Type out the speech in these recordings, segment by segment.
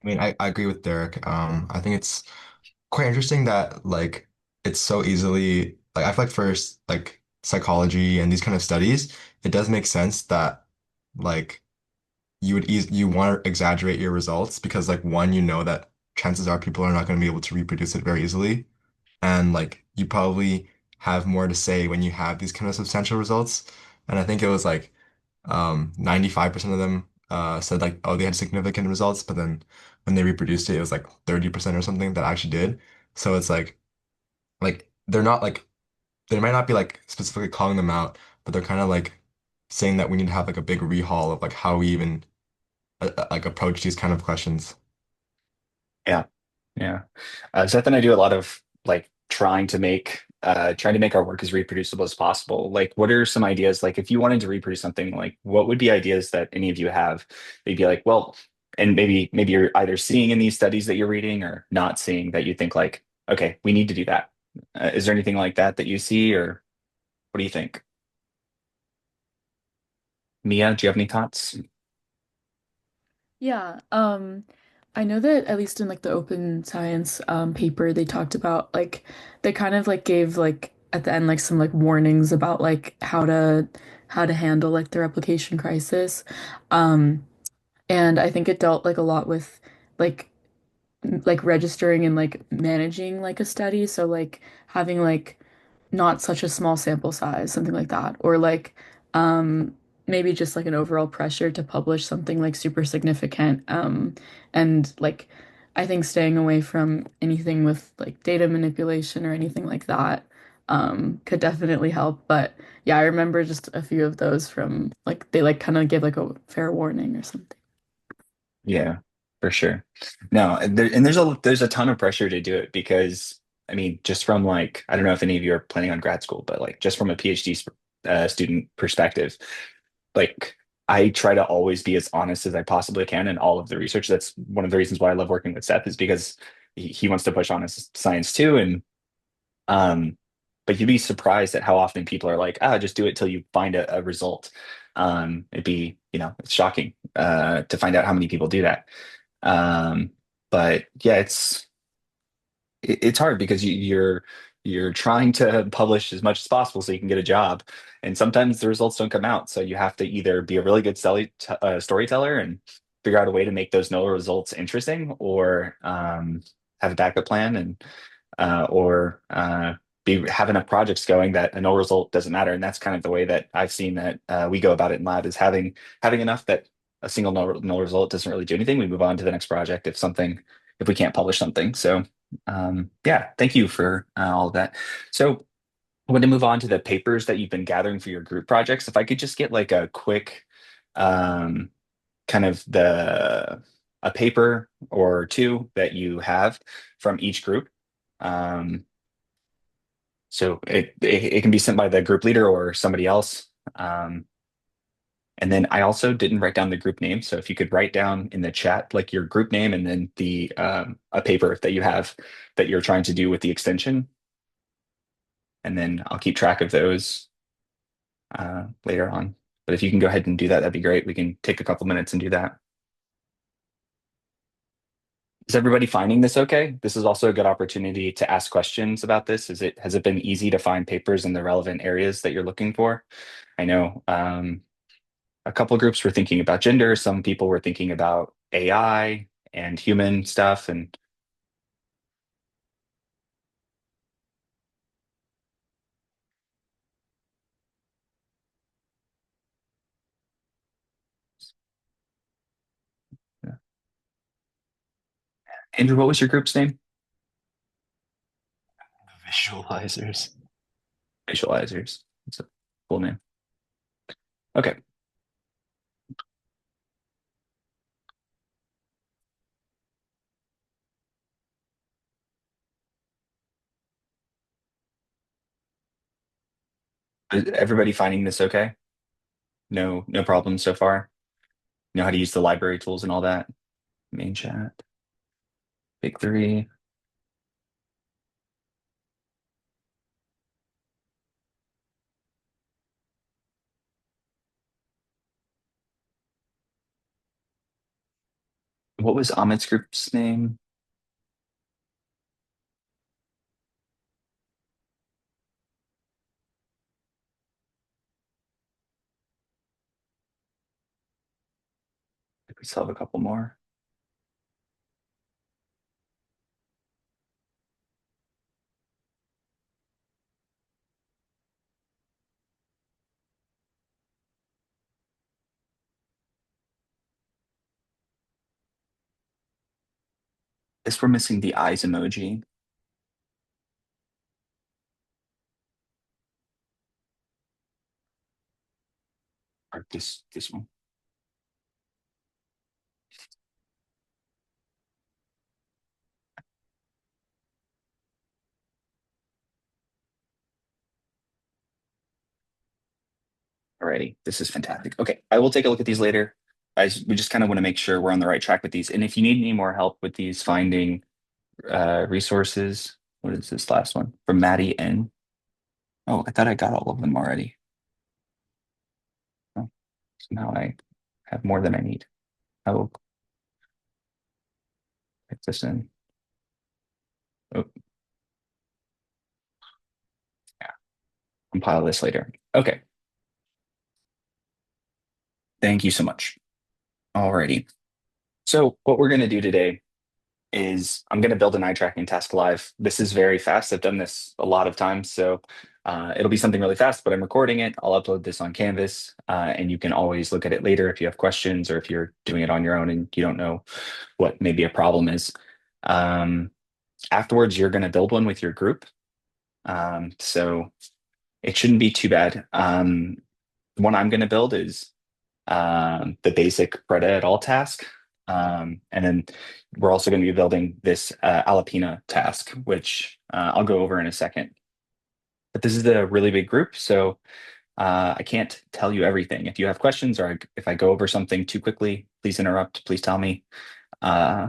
I mean, I agree with Derek. I think it's quite interesting that like it's so easily like I feel like first like psychology and these kind of studies, it does make sense that like you want to exaggerate your results because like one, you know that chances are people are not going to be able to reproduce it very easily. And like you probably have more to say when you have these kind of substantial results. And I think it was like 95% of them said like, oh, they had significant results, but then when they reproduced it, it was like 30% or something that actually did. So it's like they're not like they might not be like specifically calling them out, but they're kind of like saying that we need to have like a big rehaul of like how we even like approach these kind of questions. Yeah. Yeah. Seth and I do a lot of like trying to make our work as reproducible as possible. Like, what are some ideas? Like, if you wanted to reproduce something, like, what would be ideas that any of you have? They'd be like, well, and maybe you're either seeing in these studies that you're reading or not seeing that you think like, okay, we need to do that. Is there anything like that that you see, or what do you think? Mia, do you have any thoughts? Yeah, I know that at least in like the open science paper they talked about like they kind of like gave like at the end like some like warnings about like how to handle like the replication crisis. Um and I think it dealt like a lot with like like registering and like managing like a study. So like having like not such a small sample size, something like that. Or like maybe just like an overall pressure to publish something like super significant. And like I think staying away from anything with like data manipulation or anything like that could definitely help. But yeah, I remember just a few of those from like they like kind of give like a fair warning or something. Yeah, for sure. No, and there's a ton of pressure to do it because I mean, just from like I don't know if any of you are planning on grad school, but like just from a PhD student perspective, like I try to always be as honest as I possibly can in all of the research. That's one of the reasons why I love working with Seth is because he wants to push honest science too, and um, but you'd be surprised at how often people are like, ah, just do it till you find a result. It'd be, it's shocking to find out how many people do that. Um, but yeah, it's hard because you're trying to publish as much as possible so you can get a job, and sometimes the results don't come out. So you have to either be a really good storyteller and figure out a way to make those no results interesting, or have a backup plan and or be have enough projects going that a no result doesn't matter. And that's kind of the way that I've seen that we go about it in lab is having enough that a single no result doesn't really do anything. We move on to the next project if we can't publish something. So yeah, thank you for all of that. So I want to move on to the papers that you've been gathering for your group projects. If I could just get like a quick um, kind of the a paper or two that you have from each group. Um, so it can be sent by the group leader or somebody else. Um, and then I also didn't write down the group name. So if you could write down in the chat like your group name and then the a paper that you have that you're trying to do with the extension, and then I'll keep track of those later on. But if you can go ahead and do that, that'd be great. We can take a couple minutes and do that. Is everybody finding this okay? This is also a good opportunity to ask questions about this. Has it been easy to find papers in the relevant areas that you're looking for? I know a couple groups were thinking about gender, some people were thinking about AI and human stuff, and Andrew, what was your group's name? Visualizers. Visualizers. That's a cool name. Okay. Is everybody finding this okay? No problems so far? Know how to use the library tools and all that? Main chat, big three. What was Ahmed's group's name? We still have a couple more. Guess we're missing the eyes emoji. Or this one. Alrighty, this is fantastic. Okay, I will take a look at these later. We just kind of want to make sure we're on the right track with these. And if you need any more help with these finding resources, what is this last one? From Maddie N. Oh, I thought I got all of them already. Oh, so now I have more than I need. I will put this in. Oh, yeah, compile this later. Okay, thank you so much. Alrighty. So what we're going to do today is I'm going to build an eye tracking task live. This is very fast. I've done this a lot of times, so it'll be something really fast, but I'm recording it. I'll upload this on Canvas, and you can always look at it later if you have questions or if you're doing it on your own and you don't know what maybe a problem is. Afterwards, you're going to build one with your group. So it shouldn't be too bad. The one I'm going to build is the basic Preda et al. Task. And then we're also going to be building this Alapina task, which I'll go over in a second. But this is a really big group, so I can't tell you everything. If you have questions or if I go over something too quickly, please interrupt, please tell me. Uh,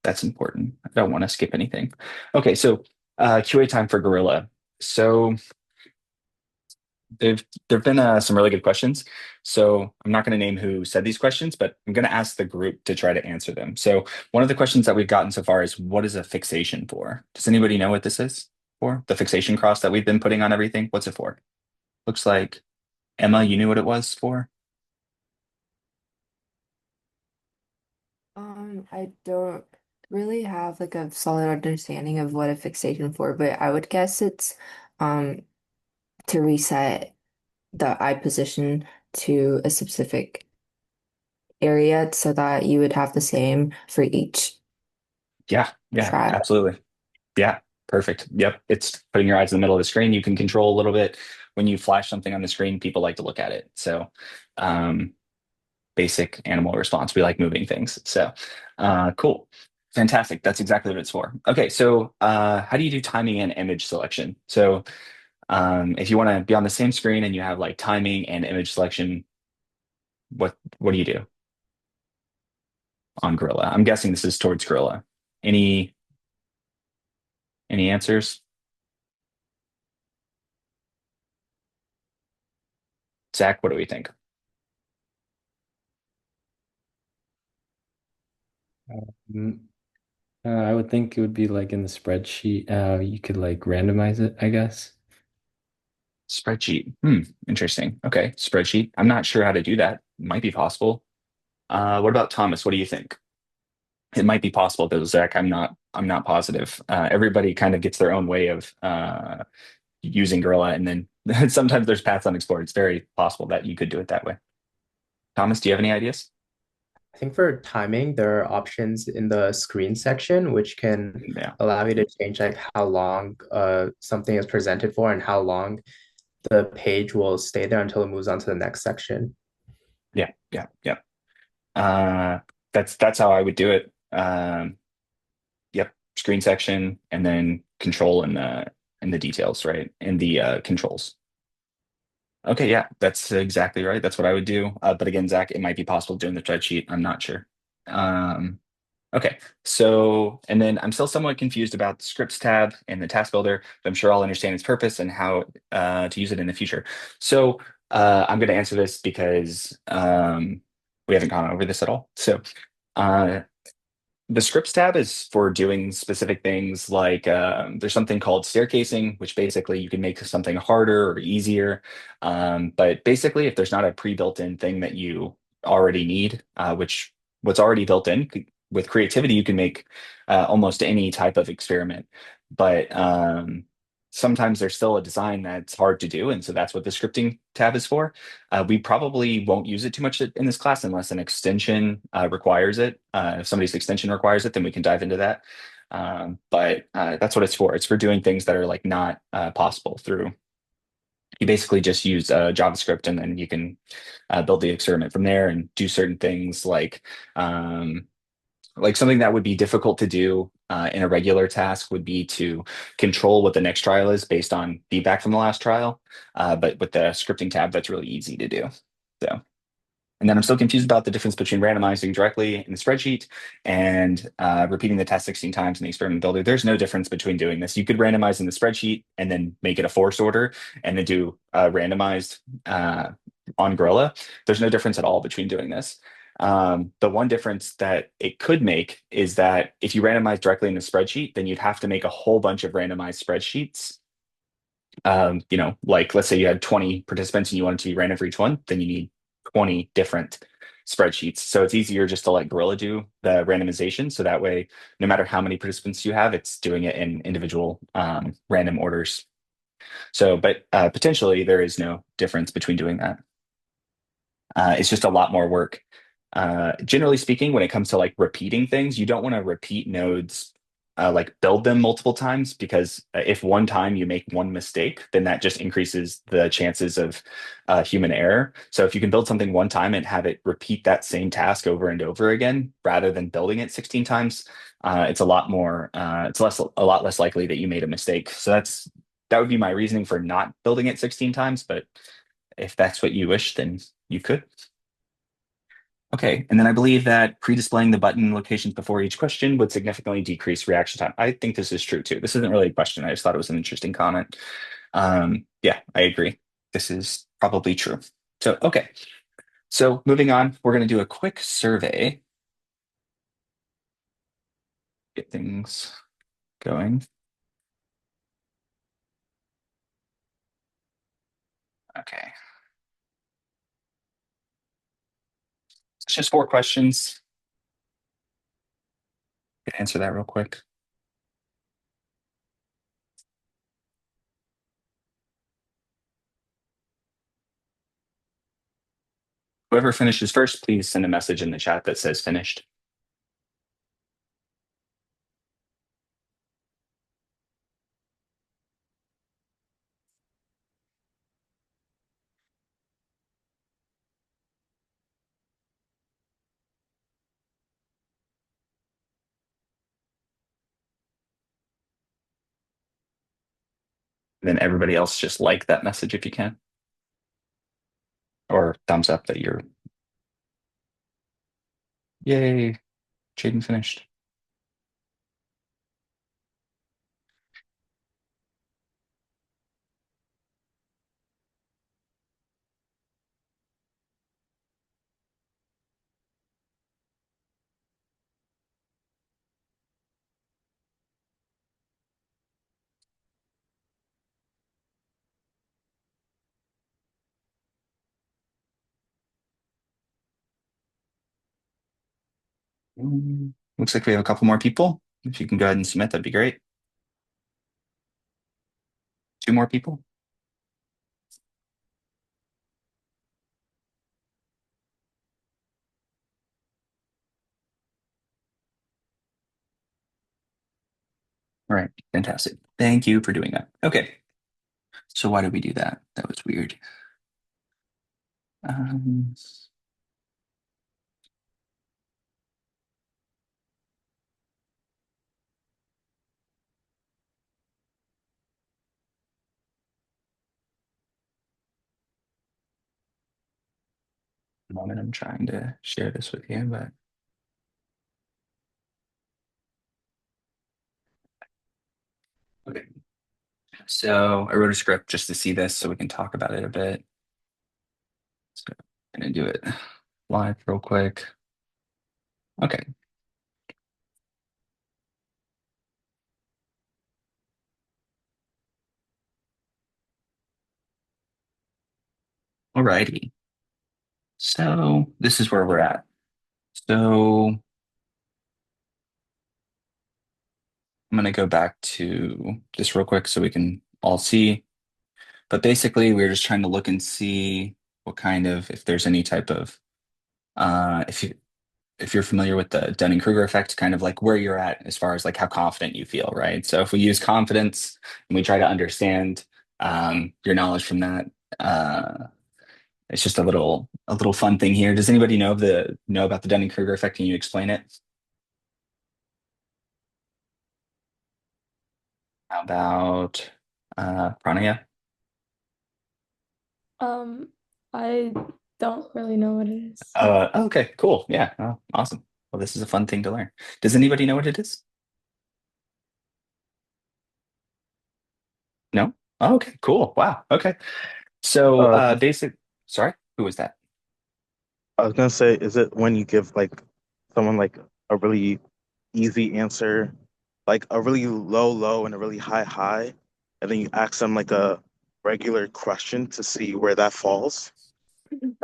that's important. I don't want to skip anything. Okay, so QA time for Gorilla. So there've been some really good questions. So I'm not going to name who said these questions, but I'm going to ask the group to try to answer them. So one of the questions that we've gotten so far is, what is a fixation for? Does anybody know what this is for? The fixation cross that we've been putting on everything? What's it for? Looks like Emma, you knew what it was for? I don't really have like a solid understanding of what a fixation for, but I would guess it's um to reset the eye position to a specific area so that you would have the same for each Yeah, trial. absolutely. Yeah, perfect. Yep. It's putting your eyes in the middle of the screen. You can control a little bit. When you flash something on the screen, people like to look at it. So um, basic animal response. We like moving things. So cool. Fantastic. That's exactly what it's for. Okay, so how do you do timing and image selection? So if you want to be on the same screen and you have like timing and image selection, what do you do on Gorilla? I'm guessing this is towards Gorilla. Any any answers? Zach, what do we think? Mm, I would think it would be like in the spreadsheet. You could like randomize it, I guess. Spreadsheet. Interesting. Okay, spreadsheet. I'm not sure how to do that. Might be possible. What about Thomas? What do you think? It might be possible, though, Zach. I'm not positive. Everybody kind of gets their own way of using Gorilla, and then sometimes there's paths unexplored. It's very possible that you could do it that way. Thomas, do you have any ideas? I think for timing, there are options in the screen section which can Yeah, allow you to change like how long something is presented for and how long the page will stay there until it moves on to the next section. yeah. Uh, that's how I would do it. Yep, screen section, and then control in the details, right? In the controls. Okay, yeah, that's exactly right. That's what I would do. But again, Zach, it might be possible doing the spreadsheet. I'm not sure. Um, okay, so and then I'm still somewhat confused about the scripts tab and the task builder, but I'm sure I'll understand its purpose and how to use it in the future. So I'm going to answer this because we haven't gone over this at all. So uh, The scripts tab is for doing specific things like there's something called staircasing, which basically you can make something harder or easier. But basically, if there's not a pre-built-in thing that you already need, which what's already built in, with creativity, you can make almost any type of experiment. But sometimes there's still a design that's hard to do. And so that's what the scripting tab is for. We probably won't use it too much in this class unless an extension requires it. If somebody's extension requires it, then we can dive into that. But that's what it's for. It's for doing things that are like not possible through. You basically just use JavaScript and then you can build the experiment from there and do certain things like something that would be difficult to do in a regular task would be to control what the next trial is based on feedback from the last trial. But with the scripting tab, that's really easy to do. So, and then I'm still confused about the difference between randomizing directly in the spreadsheet and repeating the test 16 times in the experiment builder. There's no difference between doing this. You could randomize in the spreadsheet and then make it a forced order and then do randomized on Gorilla. There's no difference at all between doing this. The one difference that it could make is that if you randomize directly in the spreadsheet, then you'd have to make a whole bunch of randomized spreadsheets. Like let's say you had 20 participants and you wanted to be random for each one, then you need 20 different spreadsheets. So it's easier just to let Gorilla do the randomization. So that way, no matter how many participants you have, it's doing it in individual random orders. So, but potentially there is no difference between doing that. It's just a lot more work. Generally speaking, when it comes to like repeating things, you don't want to repeat nodes, like build them multiple times because if one time you make one mistake, then that just increases the chances of human error. So if you can build something one time and have it repeat that same task over and over again, rather than building it 16 times, it's a lot more, a lot less likely that you made a mistake. So that would be my reasoning for not building it 16 times. But if that's what you wish, then you could. Okay, and then I believe that pre-displaying the button locations before each question would significantly decrease reaction time. I think this is true too. This isn't really a question. I just thought it was an interesting comment. Yeah, I agree. This is probably true. So, okay. So moving on, we're going to do a quick survey. Get things going. Okay. It's just 4 questions. Answer that real quick. Whoever finishes first, please send a message in the chat that says finished. Then everybody else just like that message if you can. Or thumbs up that you're, yay, Jaden finished. Looks like we have a couple more people. If you can go ahead and submit, that'd be great. 2 more people. All right, fantastic. Thank you for doing that. Okay, so why did we do that? That was weird. Um, moment, I'm trying to share this with you, but okay. So I wrote a script just to see this so we can talk about it a bit. So I'm gonna do it live real quick. Okay. Alrighty. So this is where we're at. So I'm going to go back to this real quick so we can all see. But basically, we're just trying to look and see what kind of, if there's any type of, if you're familiar with the Dunning-Kruger effect, kind of like where you're at as far as like how confident you feel, right? So if we use confidence and we try to understand your knowledge from that, it's just a little fun thing here. Does anybody know about the Dunning-Kruger effect? Can you explain it? How about Pranaya? Um, I don't really know what it is. Okay, cool. Yeah, oh, awesome. Well, this is a fun thing to learn. Does anybody know what it is? No? Oh, okay, cool. Wow. Okay. So Uh, sorry, who was that? I was gonna say, is it when you give like someone like a really easy answer, like a really low low and a really high high, and then you ask them like a regular question to see where that falls?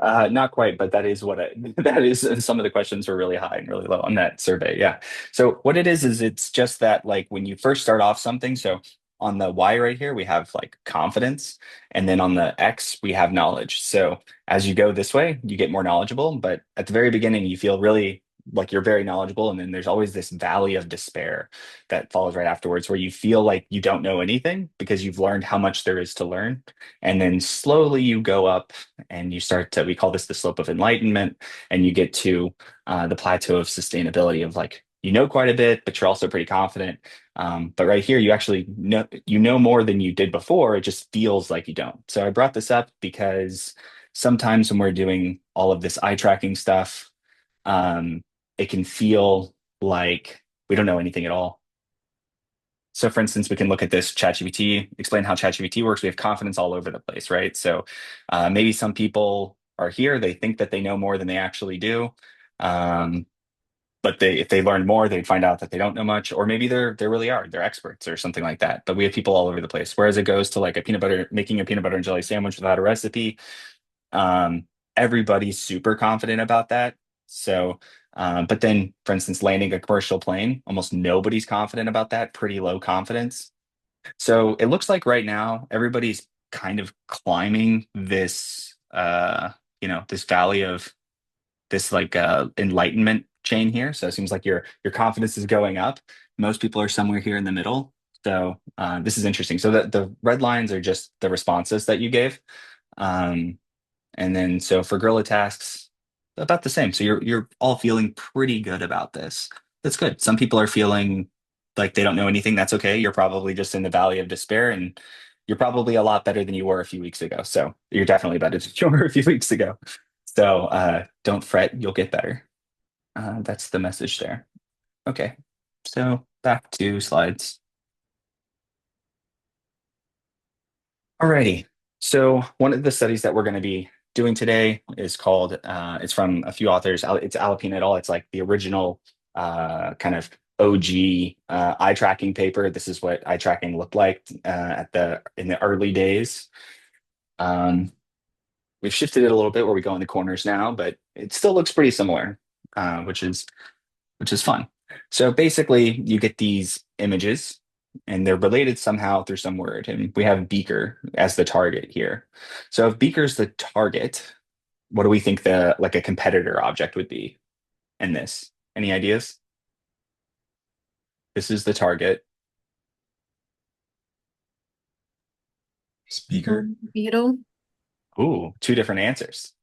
Not quite, but that is what that is. Some of the questions were really high and really low on that survey. Yeah. So what it is it's just that like when you first start off something, so on the Y right here, we have like confidence, and then on the X, we have knowledge. So as you go this way, you get more knowledgeable, but at the very beginning, you feel really like you're very knowledgeable, and then there's always this valley of despair that follows right afterwards, where you feel like you don't know anything because you've learned how much there is to learn, and then slowly you go up and you start to, we call this the slope of enlightenment, and you get to the plateau of sustainability of like you know quite a bit but you're also pretty confident, but right here you actually know more than you did before. It just feels like you don't. So I brought this up because sometimes when we're doing all of this eye tracking stuff, it can feel like we don't know anything at all. So for instance, we can look at this ChatGPT, explain how ChatGPT works. We have confidence all over the place, right? So maybe some people are here, they think that they know more than they actually do. Um, but if they learn more, they'd find out that they don't know much, or maybe they really are, they're experts or something like that. But we have people all over the place. Whereas it goes to like making a peanut butter and jelly sandwich without a recipe, um, everybody's super confident about that. So, but then, for instance, landing a commercial plane, almost nobody's confident about that, pretty low confidence. So it looks like right now everybody's kind of climbing this, this valley of this like enlightenment chain here. So it seems like your confidence is going up. Most people are somewhere here in the middle. So this is interesting. So the red lines are just the responses that you gave. Um, and then so for Gorilla tasks, about the same. So you're all feeling pretty good about this. That's good. Some people are feeling like they don't know anything. That's okay. You're probably just in the valley of despair, and you're probably a lot better than you were a few weeks ago. So you're definitely better than you were a few weeks ago. So don't fret, you'll get better. That's the message there. Okay. So back to slides. Alrighty. So one of the studies that we're going to be doing today is called, it's from a few authors. It's Alapine et al. It's like the original kind of OG eye tracking paper. This is what eye tracking looked like in the early days. We've shifted it a little bit where we go in the corners now, but it still looks pretty similar, which is fun. So basically, you get these images, and they're related somehow through some word. And we have beaker as the target here. So if beaker's the target, what do we think the like a competitor object would be in this? Any ideas? This is the target. Speaker. Beetle. Ooh, two different answers.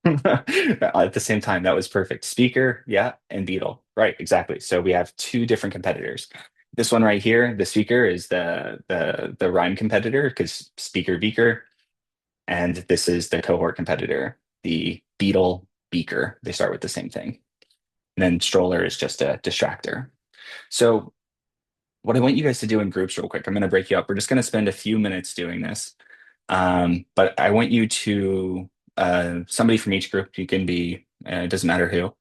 At the same time, that was perfect. Speaker, yeah, and beetle. Right, exactly. So we have two different competitors. This one right here, the speaker is the rhyme competitor because speaker beaker, and this is the cohort competitor, the beetle beaker. They start with the same thing. And then stroller is just a distractor. So what I want you guys to do in groups real quick, I'm going to break you up. We're just going to spend a few minutes doing this. But I want you to, somebody from each group, you can be, it doesn't matter who,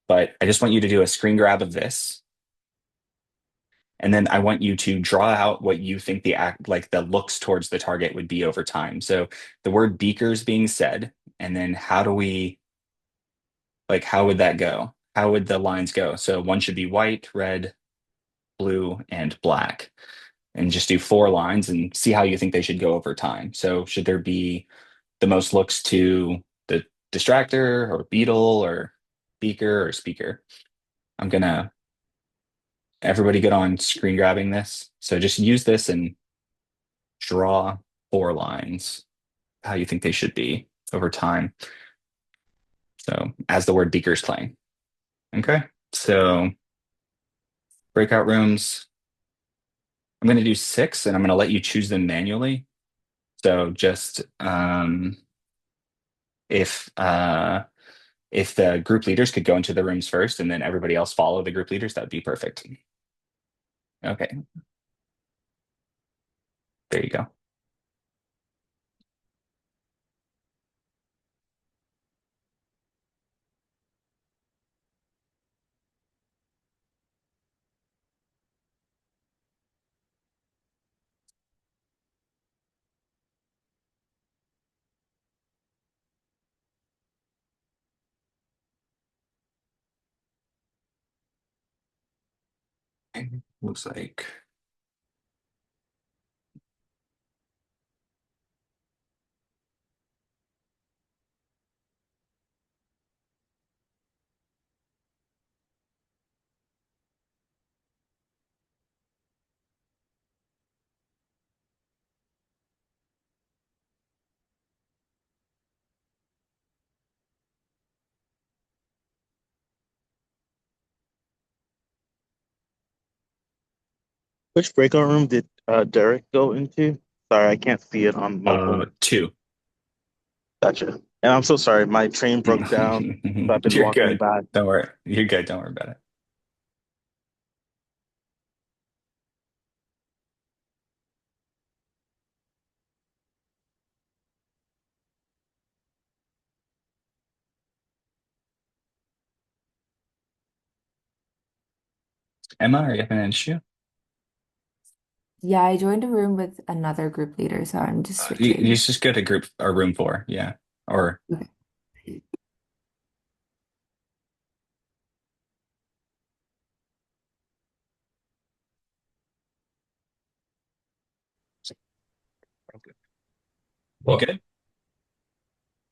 but I just want you to do a screen grab of this. And then I want you to draw out what you think the looks towards the target would be over time. So the word beaker is being said, And then how would that go? How would the lines go? So one should be white, red, blue, and black. And just do 4 lines and see how you think they should go over time. So should there be the most looks to the distractor or beetle or beaker or speaker? I'm gonna everybody get on screen grabbing this. So just use this and draw 4 lines, how you think they should be over time. So as the word beaker is playing. Okay. So breakout rooms, I'm going to do 6 and I'm going to let you choose them manually. So just if the group leaders could go into the rooms first and then everybody else follow the group leaders, that would be perfect. Okay, there you go. Looks like Which breakout room did Derek go into? Sorry, I can't see it on my phone. 2. Gotcha. And I'm so sorry, my train broke down, so I've been You're walking good. back. Don't worry. You're good. Don't worry about it. Emma, are you having an issue? Yeah, I joined a room with another group leader, so I'm just You switching. just go to group or room 4. Yeah. Or Okay. you Well, good?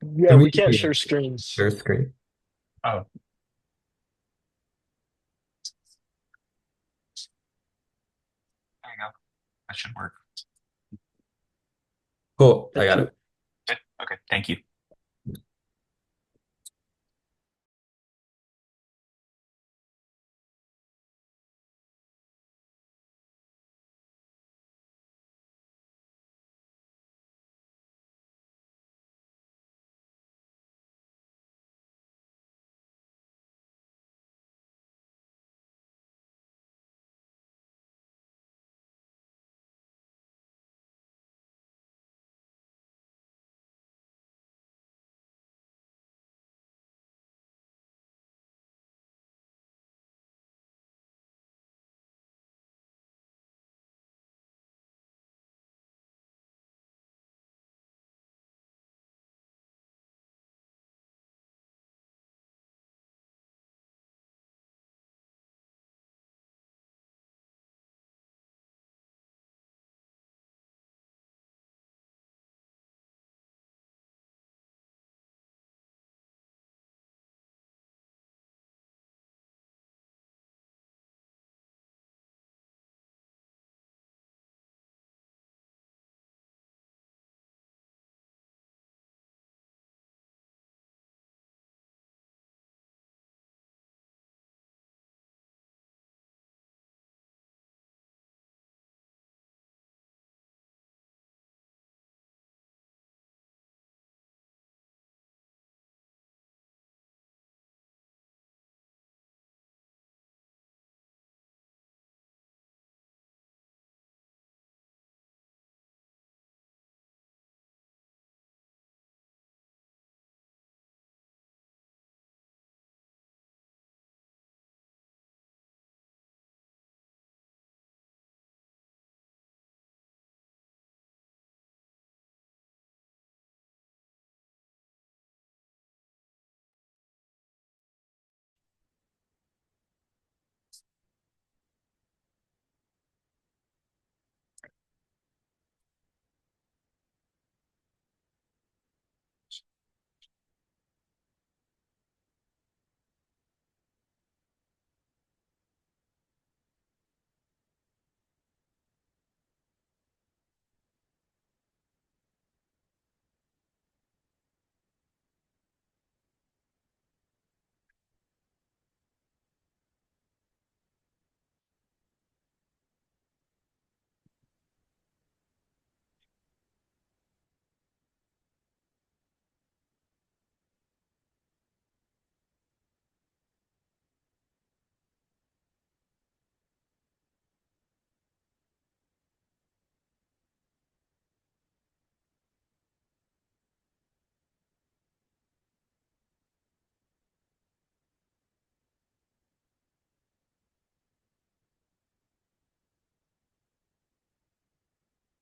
Yeah, can we we can't share screens. share screen? Oh, there you go. That should work. Cool, I Thank got you. it. Good. Okay. Thank you.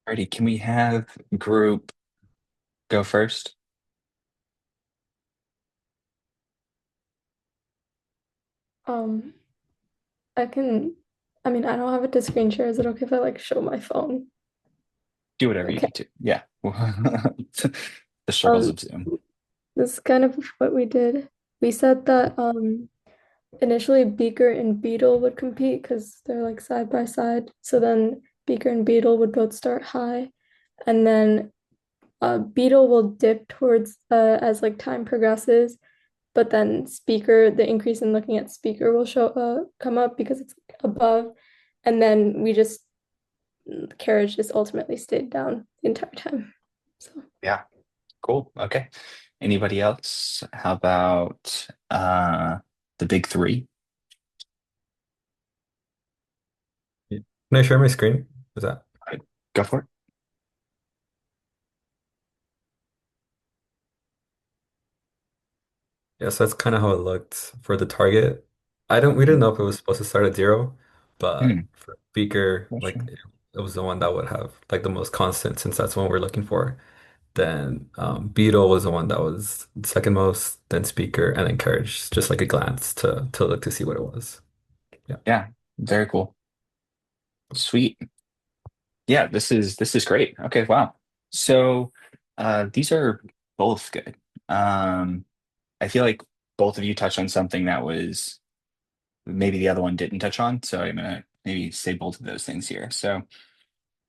Alrighty, can we have group go first? Um, I can, I mean, I don't have it to screen share. Is it okay if I like show my phone? Do whatever you Okay. need to. Yeah. The struggles Um, of Zoom. this is kind of what we did. We said that initially Beaker and Beetle would compete because they're like side by side. So then Beaker and Beetle would both start high, and then Beetle will dip towards as like time progresses, but then Speaker, the increase in looking at Speaker will show come up because it's above, and then we just Carriage just ultimately stayed down the entire time. So Yeah. Cool. Okay. Anybody else? How about the big three? Can I share my screen? Is that? Go for it. Yeah, so that's kind of how it looked for the target. We didn't know if it was supposed to start at zero, but Hmm. for Beaker, Not like sure. it was the one that would have like the most constant since that's what we're looking for. Then Beetle was the one that was second most, then Speaker, and then Carriage, just like a glance to look to see what it was. Yeah. Yeah. Very cool. Sweet. Yeah, this is great. Okay, wow. So these are both good. Um I feel like both of you touched on something that was maybe the other one didn't touch on. So I'm gonna maybe say both of those things here. So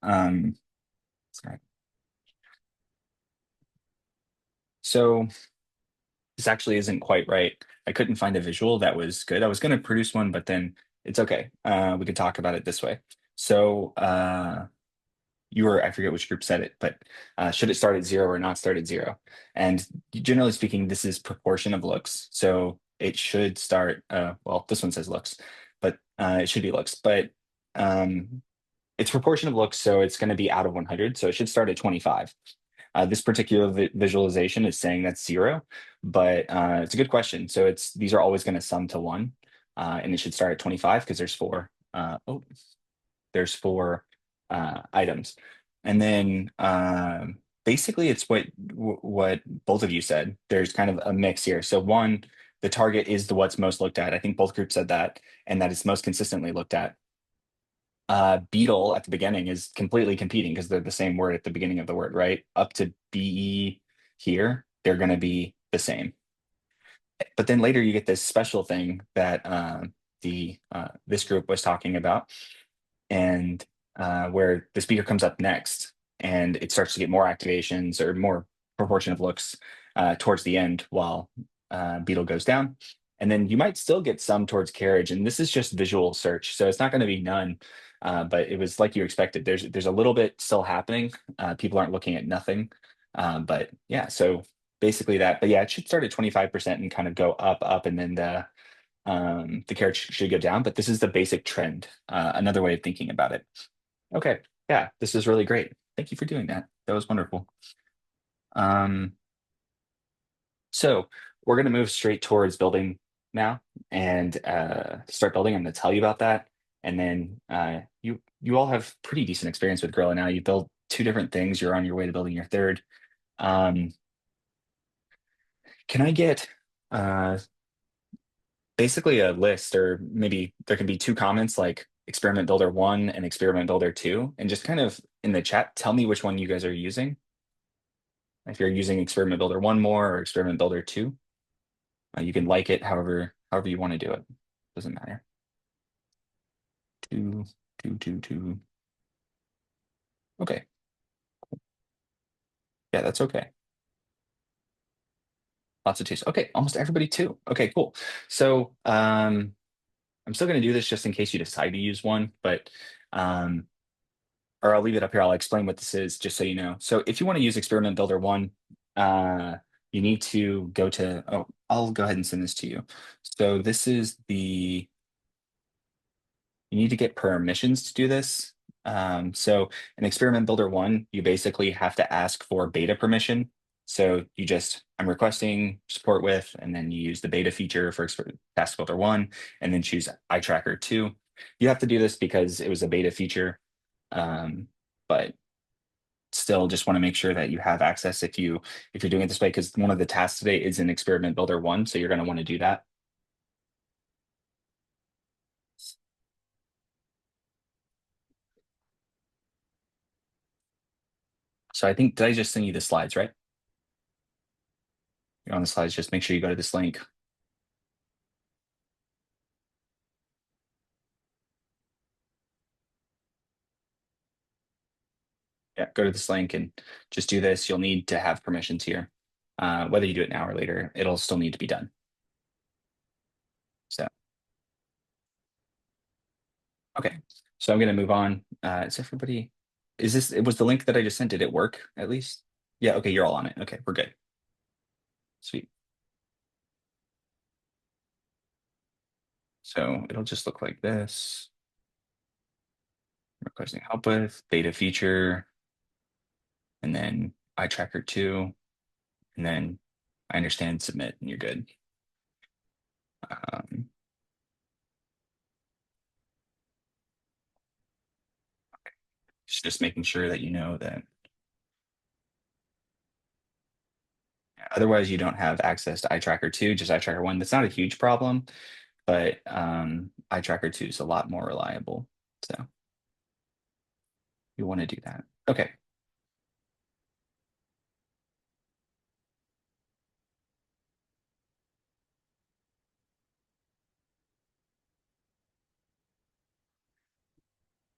um sorry. So this actually isn't quite right. I couldn't find a visual that was good. I was gonna produce one, but then it's okay. We could talk about it this way. So you were, I forget which group said it, but should it start at zero or not start at zero? And generally speaking, this is proportion of looks. So it should start, well, this one says looks, but it should be looks, but um, it's proportion of looks. So it's going to be out of 100. So it should start at 25. This particular visualization is saying that's zero, but it's a good question. So these are always going to sum to one, and it should start at 25 because there's four. Oh, there's four items, and then basically it's what both of you said. There's kind of a mix here. So one, the target is the what's most looked at. I think both groups said that, and that it's most consistently looked at. Beetle at the beginning is completely competing because they're the same word at the beginning of the word, right? Up to be here, they're going to be the same. But then later you get this special thing that the this group was talking about, and where the speaker comes up next and it starts to get more activations or more proportion of looks towards the end while Beetle goes down. And then you might still get some towards Carriage. And this is just visual search. So it's not going to be none. But it was like you expected. There's a little bit still happening. People aren't looking at nothing. But yeah, so basically that. But yeah, it should start at 25% and kind of go up, up, and then the carriage should go down, but this is the basic trend. Another way of thinking about it. Okay, yeah, this is really great. Thank you for doing that. That was wonderful. Um, so we're going to move straight towards building now and start building. I'm going to tell you about that, and then you all have pretty decent experience with Gorilla now. You built two different things. You're on your way to building your third. Um, can I get uh, basically a list, or maybe there can be two comments like experiment builder 1 and experiment builder 2, and just kind of in the chat tell me which one you guys are using, if you're using experiment builder 1 more or experiment builder 2. You can like it however you want to do it, doesn't matter. Two, two, two, two. Okay, yeah, that's okay. Lots of twos. Okay, almost everybody two. Okay, cool. So I'm still going to do this just in case you decide to use one, but or I'll leave it up here. I'll explain what this is just so you know. So if you want to use Experiment Builder 1, uh, you need to go to, oh, I'll go ahead and send this to you. So this is you need to get permissions to do this. So in Experiment Builder 1, you basically have to ask for beta permission. So I'm requesting support with, and then you use the beta feature for Task Builder 1, and then choose eye tracker 2. You have to do this because it was a beta feature. But still just want to make sure that you have access if you're doing it this way, because one of the tasks today is in Experiment Builder 1, so you're going to want to do that. So I think, did I just send you the slides, right? You're on the slides, just make sure you go to this link. Yeah, go to this link and just do this. You'll need to have permissions here. Whether you do it now or later, it'll still need to be done. So, okay. So I'm going to move on. Is everybody, it was the link that I just sent, did it work at least? Yeah, okay, you're all on it. Okay, we're good. Sweet. So it'll just look like this. Requesting help with beta feature, and then eye tracker 2, and then I understand, submit, and you're good. Just making sure that you know that. Otherwise, you don't have access to eye tracker 2, just eye tracker 1. That's not a huge problem, but eye tracker 2 is a lot more reliable. So you want to do that. Okay.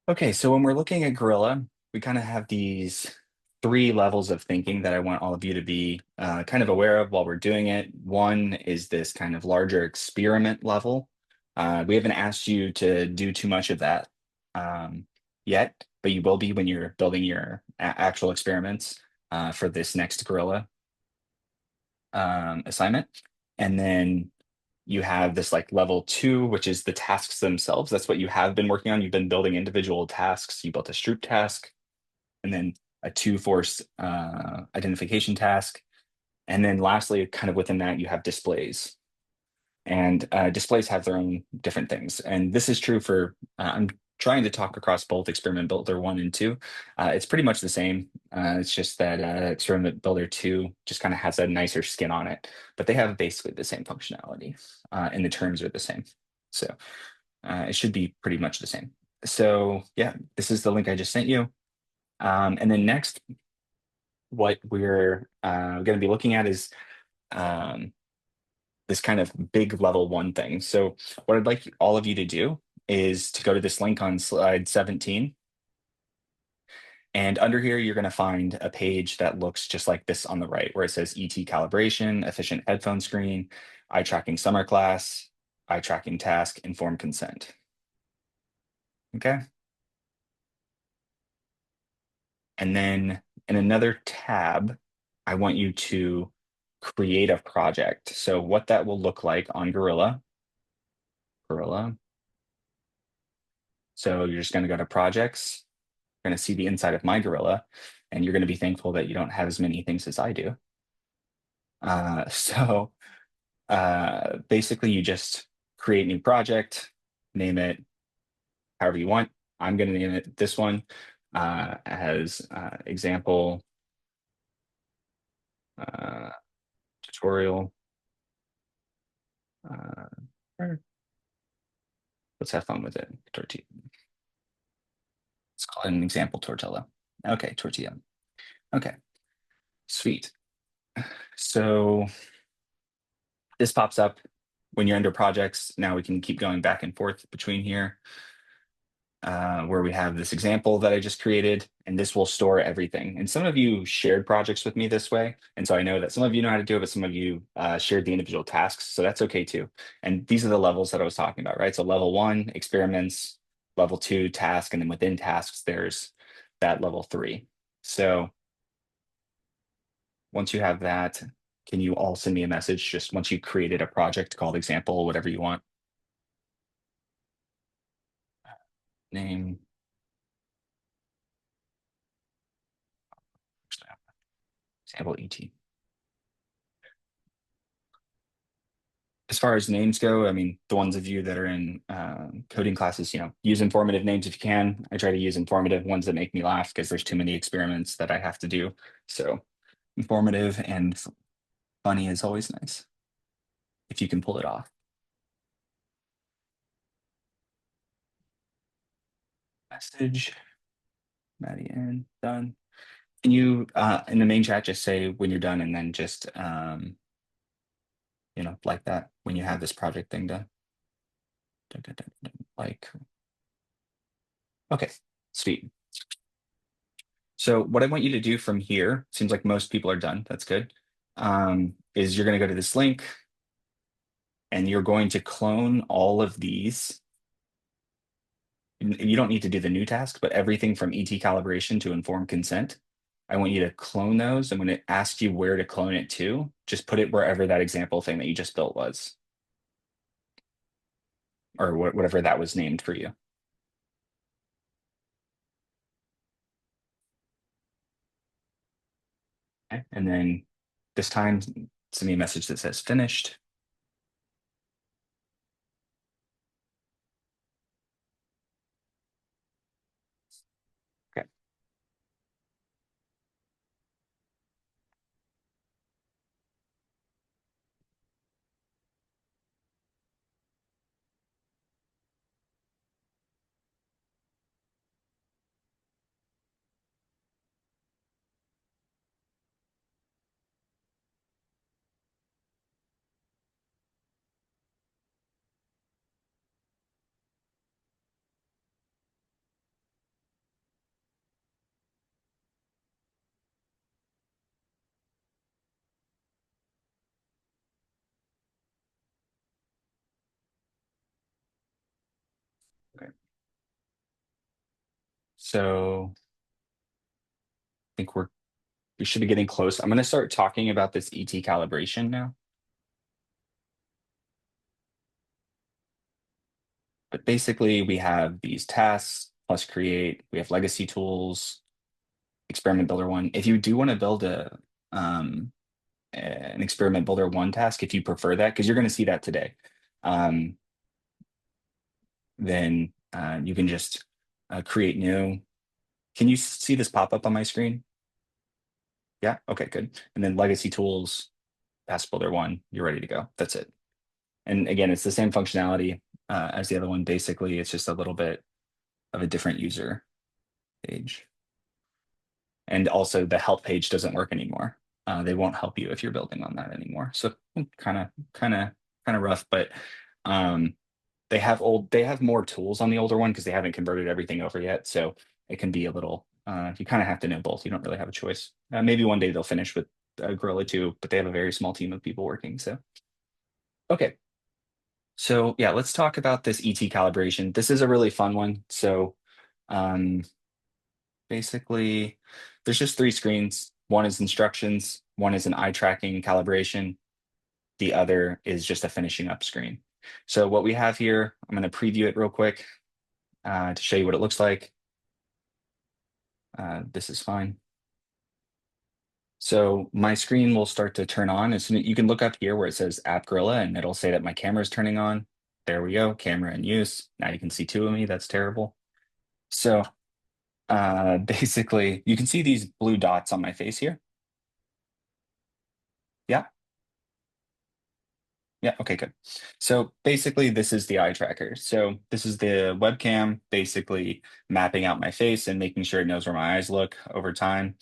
Okay, so when we're looking at Gorilla, we kind of have these 3 levels of thinking that I want all of you to be kind of aware of while we're doing it. One is this kind of larger experiment level. We haven't asked you to do too much of that yet, but you will be when you're building your actual experiments for this next Gorilla assignment. And then you have this like level 2, which is the tasks themselves. That's what you have been working on. You've been building individual tasks. You built a Stroop task, and then a 2-force identification task. And then lastly, kind of within that, you have displays. And displays have their own different things. And this is true for, I'm trying to talk across both Experiment Builder 1 and 2. It's pretty much the same. It's just that Experiment Builder 2 just kind of has a nicer skin on it, but they have basically the same functionality and the terms are the same. So it should be pretty much the same. So yeah, this is the link I just sent you. And then next, what we're going to be looking at is this kind of big level 1 thing. So what I'd like all of you to do is to go to this link on slide 17. And under here, you're going to find a page that looks just like this on the right, where it says ET calibration, efficient headphone screen, eye tracking summer class, eye tracking task, informed consent. Okay. And then in another tab, I want you to create a project. So what that will look like on Gorilla. So you're just going to go to projects. You're going to see the inside of my Gorilla, and you're going to be thankful that you don't have as many things as I do. Basically, you just create a new project, name it however you want. I'm going to name it this one as example tutorial. Let's have fun with it. Tortilla. Let's call it an example tortilla. Okay, tortilla. Okay, sweet. So this pops up when you're under projects. Now we can keep going back and forth between here. Where we have this example that I just created, and this will store everything. And some of you shared projects with me this way. And so I know that some of you know how to do it, but some of you shared the individual tasks. So that's okay too. And these are the levels that I was talking about, right? So level 1, experiments, level 2, task, and then within tasks, there's that level 3. So once you have that, can you all send me a message just once you created a project called example, whatever you want? Name. Example ET. As far as names go, I mean, the ones of you that are in coding classes, use informative names if you can. I try to use informative ones that make me laugh because there's too many experiments that I have to do. So informative and funny is always nice if you can pull it off. Message, Maddie, and done. Can you, in the main chat, just say when you're done and then just, like that when you have this project thing done? Dun, dun, dun, dun, like, okay, sweet. So what I want you to do from here, seems like most people are done, that's good, is you're going to go to this link and you're going to clone all of these. You don't need to do the new task, but everything from ET calibration to informed consent. I want you to clone those. And when it asks you where to clone it to, just put it wherever that example thing that you just built was. Or whatever that was named for you. Okay. And then this time, send me a message that says finished. Okay. Okay. So I think we should be getting close. I'm going to start talking about this ET calibration now. But basically, we have these tasks plus create. We have legacy tools, experiment builder one. If you do want to build an experiment builder one task, if you prefer that, because you're going to see that today, then you can just create new. Can you see this pop up on my screen? Yeah. Okay. Good. And then legacy tools, task builder one. You're ready to go. That's it. And again, it's the same functionality as the other one. Basically, it's just a little bit of a different user page. And also the help page doesn't work anymore. They won't help you if you're building on that anymore. So kind of rough, but they have more tools on the older one because they haven't converted everything over yet. So it can be a little, you kind of have to know both. You don't really have a choice. Maybe one day they'll finish with Gorilla 2, but they have a very small team of people working. So, okay. So yeah, let's talk about this ET calibration. This is a really fun one. So basically, there's just 3 screens. One is instructions, one is an eye tracking calibration. The other is just a finishing up screen. So what we have here, I'm going to preview it real quick to show you what it looks like. This is fine. So my screen will start to turn on as soon as you can look up here where it says App Gorilla, and it'll say that my camera is turning on. There we go, camera in use. Now you can see 2 of me. That's terrible. So basically, you can see these blue dots on my face here. Yeah. Yeah, okay, good. So basically, this is the eye tracker. So this is the webcam basically mapping out my face and making sure it knows where my eyes look over time.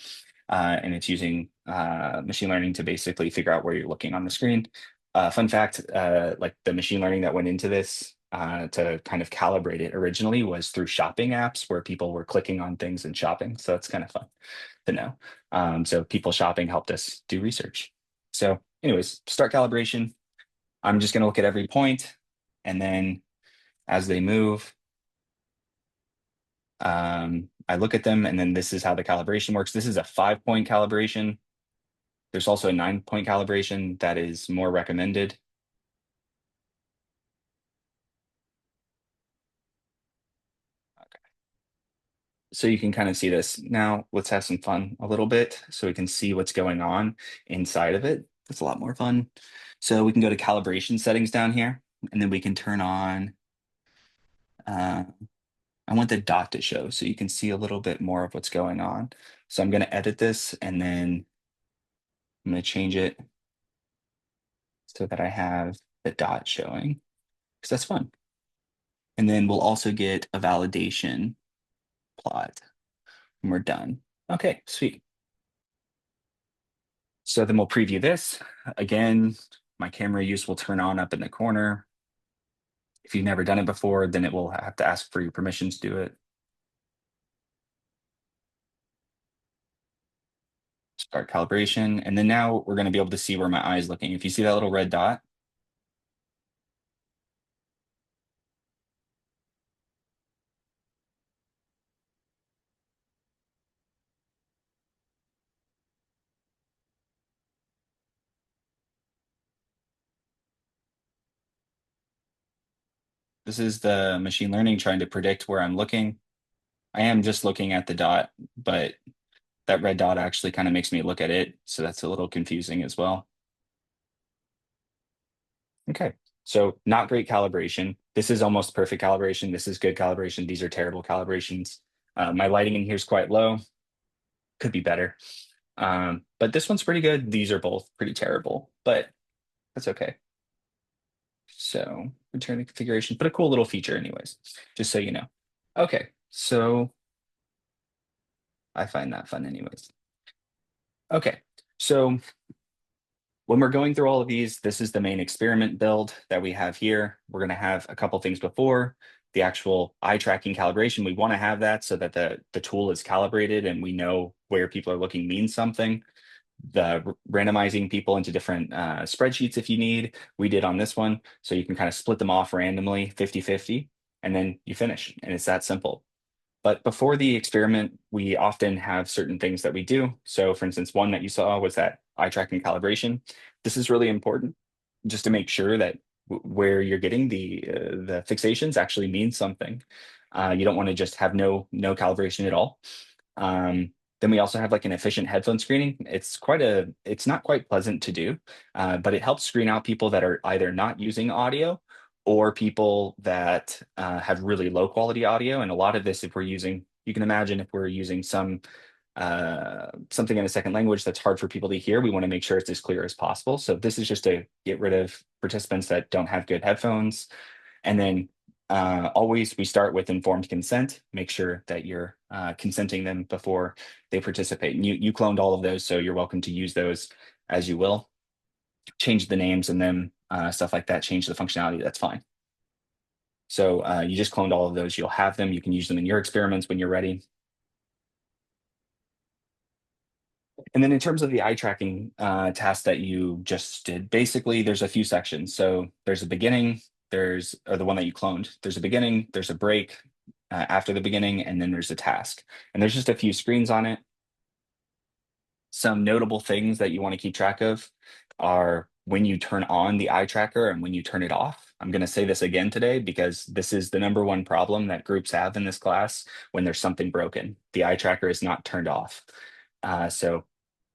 And it's using machine learning to basically figure out where you're looking on the screen. Fun fact, like the machine learning that went into this to kind of calibrate it originally was through shopping apps where people were clicking on things and shopping. So it's kind of fun to know. So people shopping helped us do research. So anyways, start calibration. I'm just going to look at every point, and then as they move, I look at them, and then this is how the calibration works. This is a 5-point calibration. There's also a 9-point calibration that is more recommended. Okay. So you can kind of see this. Now let's have some fun a little bit so we can see what's going on inside of it. That's a lot more fun. So we can go to calibration settings down here, and then we can turn on, I want the dot to show so you can see a little bit more of what's going on. So I'm going to edit this, and then I'm going to change it so that I have the dot showing, because that's fun. And then we'll also get a validation plot when we're done. Okay, sweet. So then we'll preview this. Again, my camera use will turn on up in the corner. If you've never done it before, then it will have to ask for your permissions to do it. Start calibration. And then now we're going to be able to see where my eye is looking. If you see that little red dot, this is the machine learning trying to predict where I'm looking. I am just looking at the dot, but that red dot actually kind of makes me look at it. So that's a little confusing as well. Okay, so not great calibration. This is almost perfect calibration. This is good calibration. These are terrible calibrations. My lighting in here is quite low. Could be better. But this one's pretty good. These are both pretty terrible, but that's okay. So return to configuration, but a cool little feature anyways, just so you know. Okay, so I find that fun anyways. Okay, so when we're going through all of these, this is the main experiment build that we have here. We're gonna have a couple things before the actual eye tracking calibration. We wanna have that so that the tool is calibrated and we know where people are looking means something. The randomizing people into different spreadsheets if you need, we did on this one. So you can kind of split them off randomly, 50-50, and then you finish. And it's that simple. But before the experiment, we often have certain things that we do. So for instance, one that you saw was that eye tracking calibration. This is really important just to make sure that where you're getting the fixations actually means something. You don't want to just have no calibration at all. Then we also have like an efficient headphone screening. It's not quite pleasant to do, but it helps screen out people that are either not using audio or people that have really low quality audio. And a lot of this, if we're using, you can imagine if we're using something in a second language that's hard for people to hear, we want to make sure it's as clear as possible. So this is just to get rid of participants that don't have good headphones. And then always we start with informed consent. Make sure that you're consenting them before they participate. And you cloned all of those, so you're welcome to use those as you will. Change the names and them, stuff like that, change the functionality, that's fine. So you just cloned all of those, you'll have them, you can use them in your experiments when you're ready. And then in terms of the eye tracking task that you just did, basically there's a few sections. So there's a beginning, or the one that you cloned. There's a beginning, there's a break after the beginning, and then there's a task. And there's just a few screens on it. Some notable things that you want to keep track of are when you turn on the eye tracker and when you turn it off. I'm going to say this again today because this is the #1 problem that groups have in this class when there's something broken. The eye tracker is not turned off. So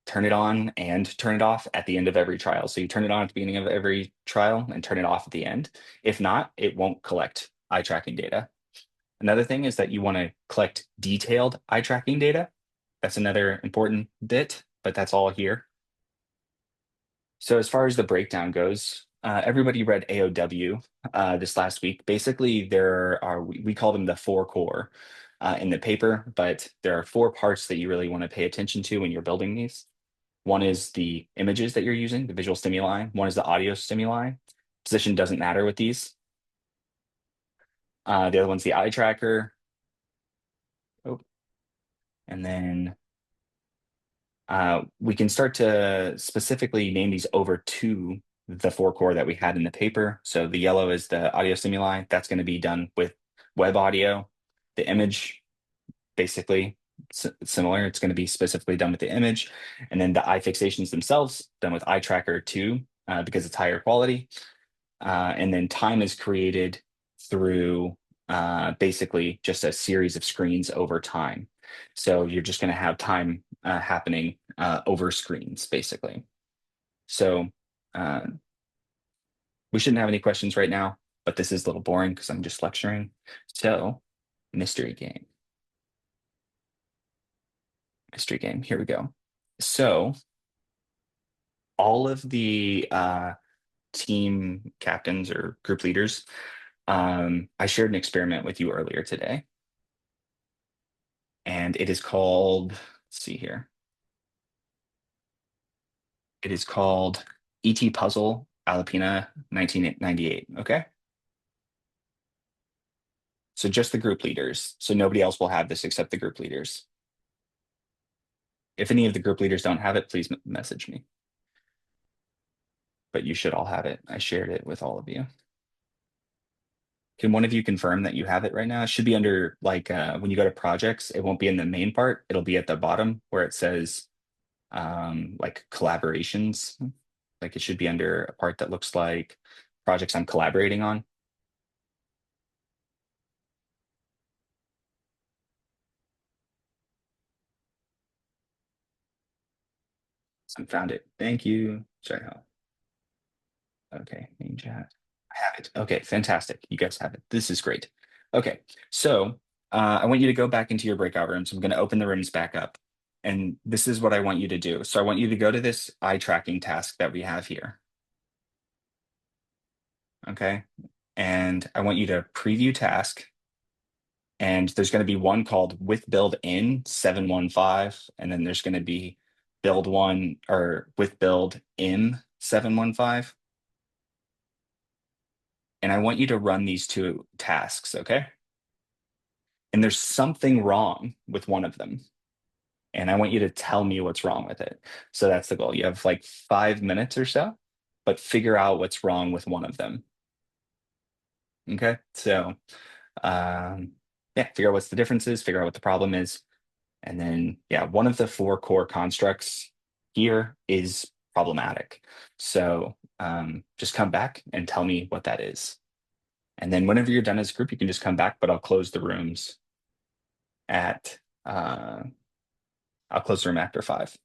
turn it on and turn it off at the end of every trial. So you turn it on at the beginning of every trial and turn it off at the end. If not, it won't collect eye tracking data. Another thing is that you want to collect detailed eye tracking data. That's another important bit, but that's all here. So as far as the breakdown goes, everybody read AOW this last week. Basically, we call them the 4 core in the paper, but there are 4 parts that you really want to pay attention to when you're building these. One is the images that you're using, the visual stimuli. One is the audio stimuli. Position doesn't matter with these. The other one's the eye tracker. Oh, and then we can start to specifically name these over to the 4 core that we had in the paper. So the yellow is the audio stimuli. That's going to be done with web audio. The image, basically similar. It's going to be specifically done with the image. And then the eye fixations themselves done with eye tracker 2 because it's higher quality. And then time is created through basically just a series of screens over time. So you're just going to have time happening over screens, basically. So we shouldn't have any questions right now, but this is a little boring because I'm just lecturing. So, mystery game. Mystery game. Here we go. So, all of the team captains or group leaders, I shared an experiment with you earlier today, and it is called, let's see here. It is called ET Puzzle Alapina 1998. Okay. So just the group leaders. So nobody else will have this except the group leaders. If any of the group leaders don't have it, please message me. But you should all have it. I shared it with all of you. Can one of you confirm that you have it right now? It should be under, like, when you go to projects, it won't be in the main part. It'll be at the bottom where it says like collaborations. Like it should be under a part that looks like projects I'm collaborating on. I found it. Thank you. Sorry. Okay, main chat. I have it. Okay, fantastic. You guys have it. This is great. Okay, so I want you to go back into your breakout rooms. I'm going to open the rooms back up. And this is what I want you to do. So I want you to go to this eye tracking task that we have here. Okay, and I want you to preview task. And there's going to be one called with build in 715. And then there's going to be build one or with build in 715. And I want you to run these two tasks, okay? And there's something wrong with one of them. And I want you to tell me what's wrong with it. So that's the goal. You have like 5 minutes or so, but figure out what's wrong with one of them. Okay, so yeah, figure out what's the differences, figure out what the problem is. And then, yeah, one of the 4 core constructs here is problematic. So just come back and tell me what that is. And then whenever you're done as a group, you can just come back, but I'll close the rooms at, I'll close the room after 5.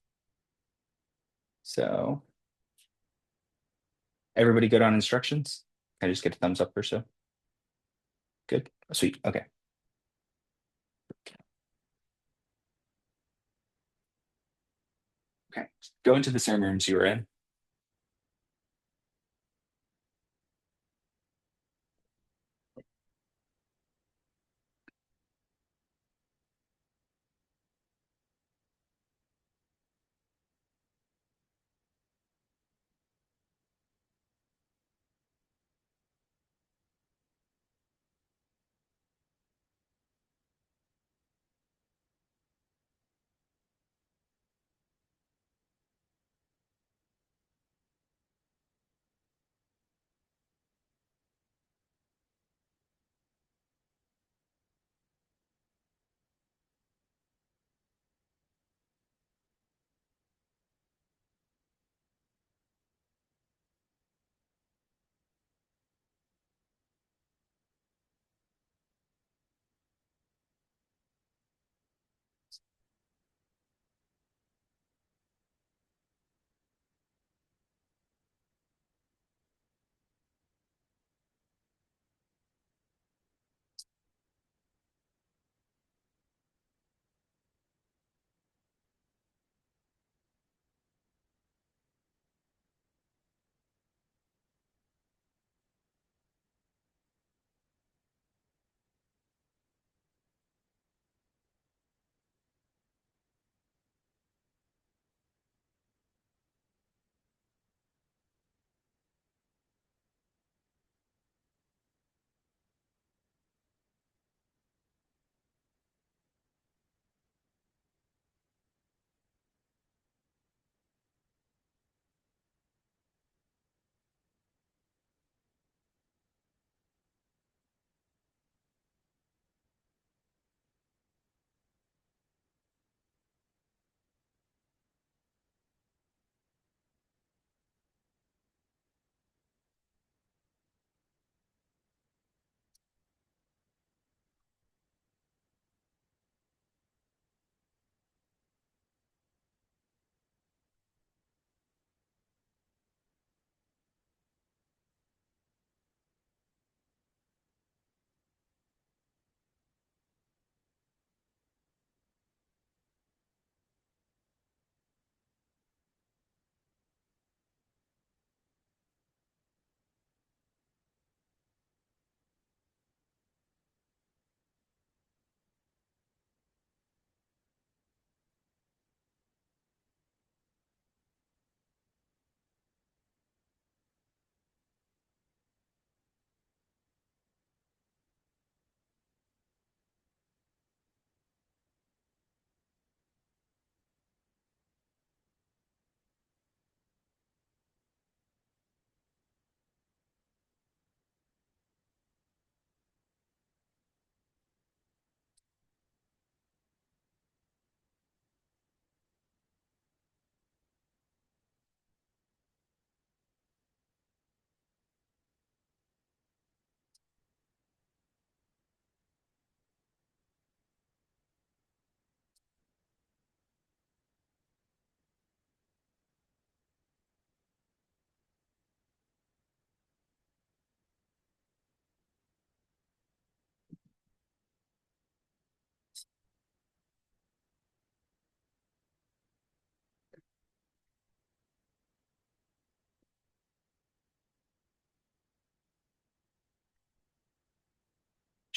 So everybody good on instructions? Can I just get a thumbs up or so? Good, sweet, okay. Okay, go into the same rooms you were in.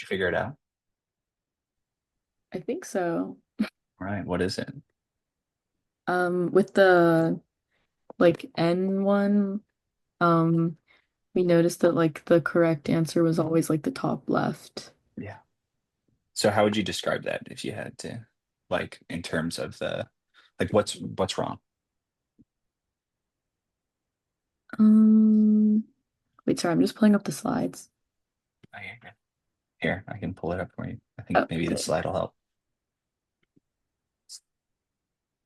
you figure it out? I think so. All right, what is it? With the like N one, um, we noticed that like the correct answer was always like the top left. Yeah. So how would you describe that if you had to, like in terms of the, like what's wrong? Um, Wait, sorry, I'm just pulling up the slides. Here, I can pull it up for you. I think Oh, maybe this okay. slide will help.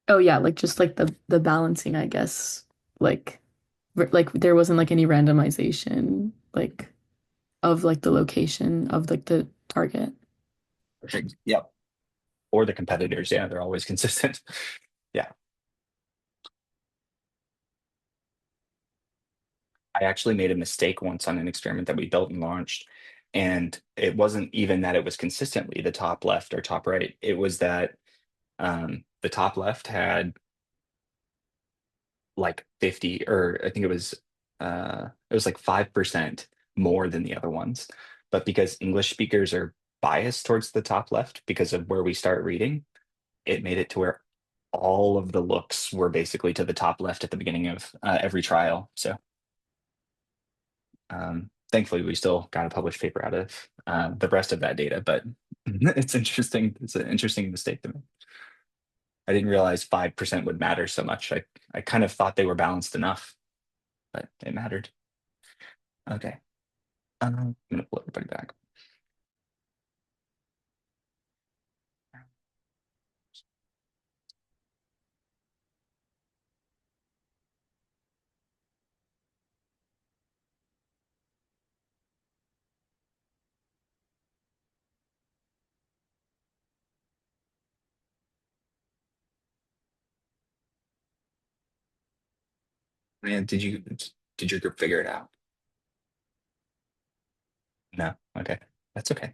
Oh yeah, like just like the balancing, I guess. Like like there wasn't like any randomization like of like the location of like the target. Perfect. Yep. Or the competitors, yeah, they're always consistent. Yeah. I actually made a mistake once on an experiment that we built and launched. And it wasn't even that it was consistently the top left or top right. It was that the top left had like 50, or I think it was like 5% more than the other ones. But because English speakers are biased towards the top left because of where we start reading, it made it to where all of the looks were basically to the top left at the beginning of every trial. So thankfully, we still got a published paper out of the rest of that data, but it's interesting. It's an interesting mistake to make. I didn't realize 5% would matter so much. I kind of thought they were balanced enough, but it mattered. Okay. I'm gonna pull everybody back. And did your group figure it out? No. Okay. That's okay.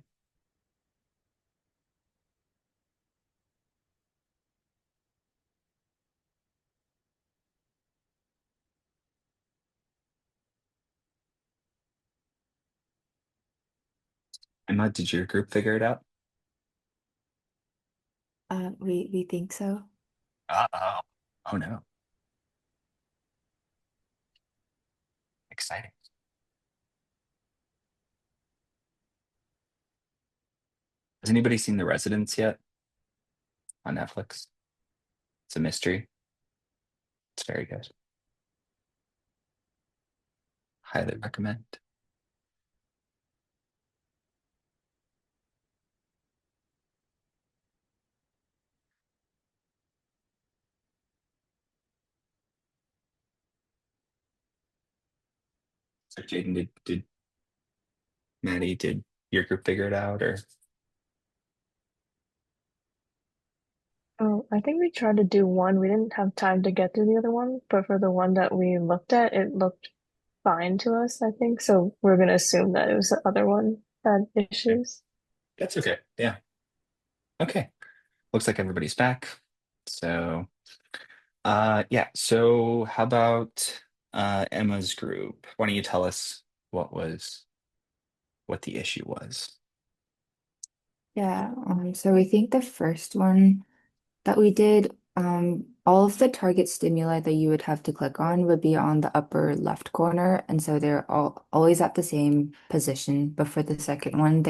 Emma, did your group figure it out? We think so. Uh-oh. Oh no. Exciting. Has anybody seen The Residents yet on Netflix? It's a mystery. It's very good. Highly recommend. So Jaden, did Maddie, did your group figure it out, or Oh, I think we tried to do one. We didn't have time to get to the other one, but for the one that we looked at, it looked fine to us, I think. So we're gonna assume that it was the other one that had okay. issues. That's okay. Yeah. Okay. Looks like everybody's back. So yeah, so how about Emma's group? Why don't you tell us what the issue was? Yeah, so we think the first one that we did, all of the target stimuli that you would have to click on would be on the upper left corner, and so they're all always at the same position. But for the second one,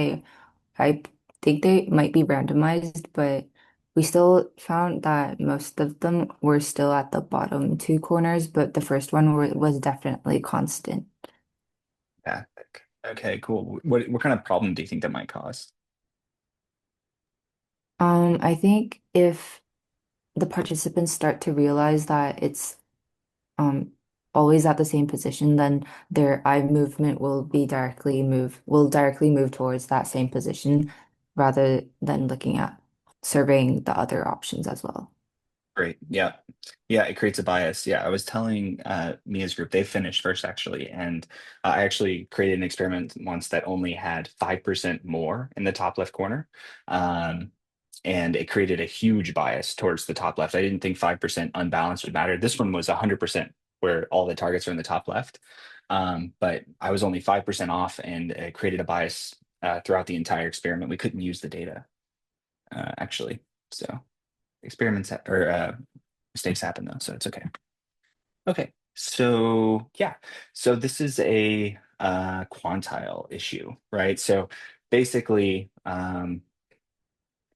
I think they might be randomized, but we still found that most of them were still at the bottom two corners, but the first one was definitely constant. Yeah. Okay, cool. What kind of problem do you think that might cause? I think if the participants start to realize that it's um always at the same position, then their eye movement will directly move towards that same position rather than looking at surveying the other options as well. Great. Yeah. Yeah, it creates a bias. Yeah, I was telling Mia's group, they finished first actually, and I actually created an experiment once that only had 5% more in the top left corner. Um, and it created a huge bias towards the top left. I didn't think 5% unbalanced would matter. This one was 100% where all the targets are in the top left. But I was only 5% off, and it created a bias throughout the entire experiment. We couldn't use the data actually. So experiments or mistakes happen though, so it's okay. Okay, so yeah, so this is a quantile issue, right? So basically,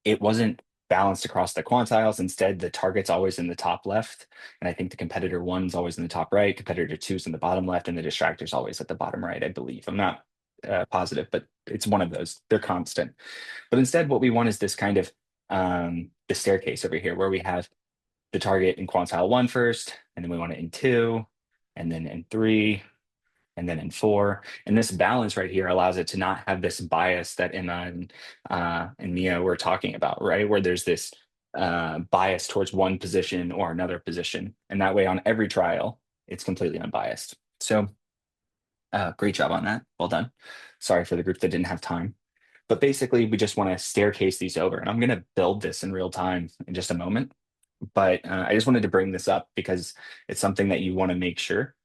it wasn't balanced across the quantiles. Instead, the target's always in the top left, and I think the competitor one's always in the top right, competitor two's in the bottom left, and the distractor's always at the bottom right, I believe. I'm not positive, but it's one of those. They're constant. But instead, what we want is this kind of the staircase over here, where we have the target in quantile one first, and then we want it in two, and then in three, and then in four. And this balance right here allows it to not have this bias that in Mia we're talking about, right? Where there's this bias towards one position or another position. And that way on every trial, it's completely unbiased. So great job on that. Well done. Sorry for the group that didn't have time. But basically, we just want to staircase these over. And I'm going to build this in real time in just a moment. But I just wanted to bring this up because it's something that you want to make sure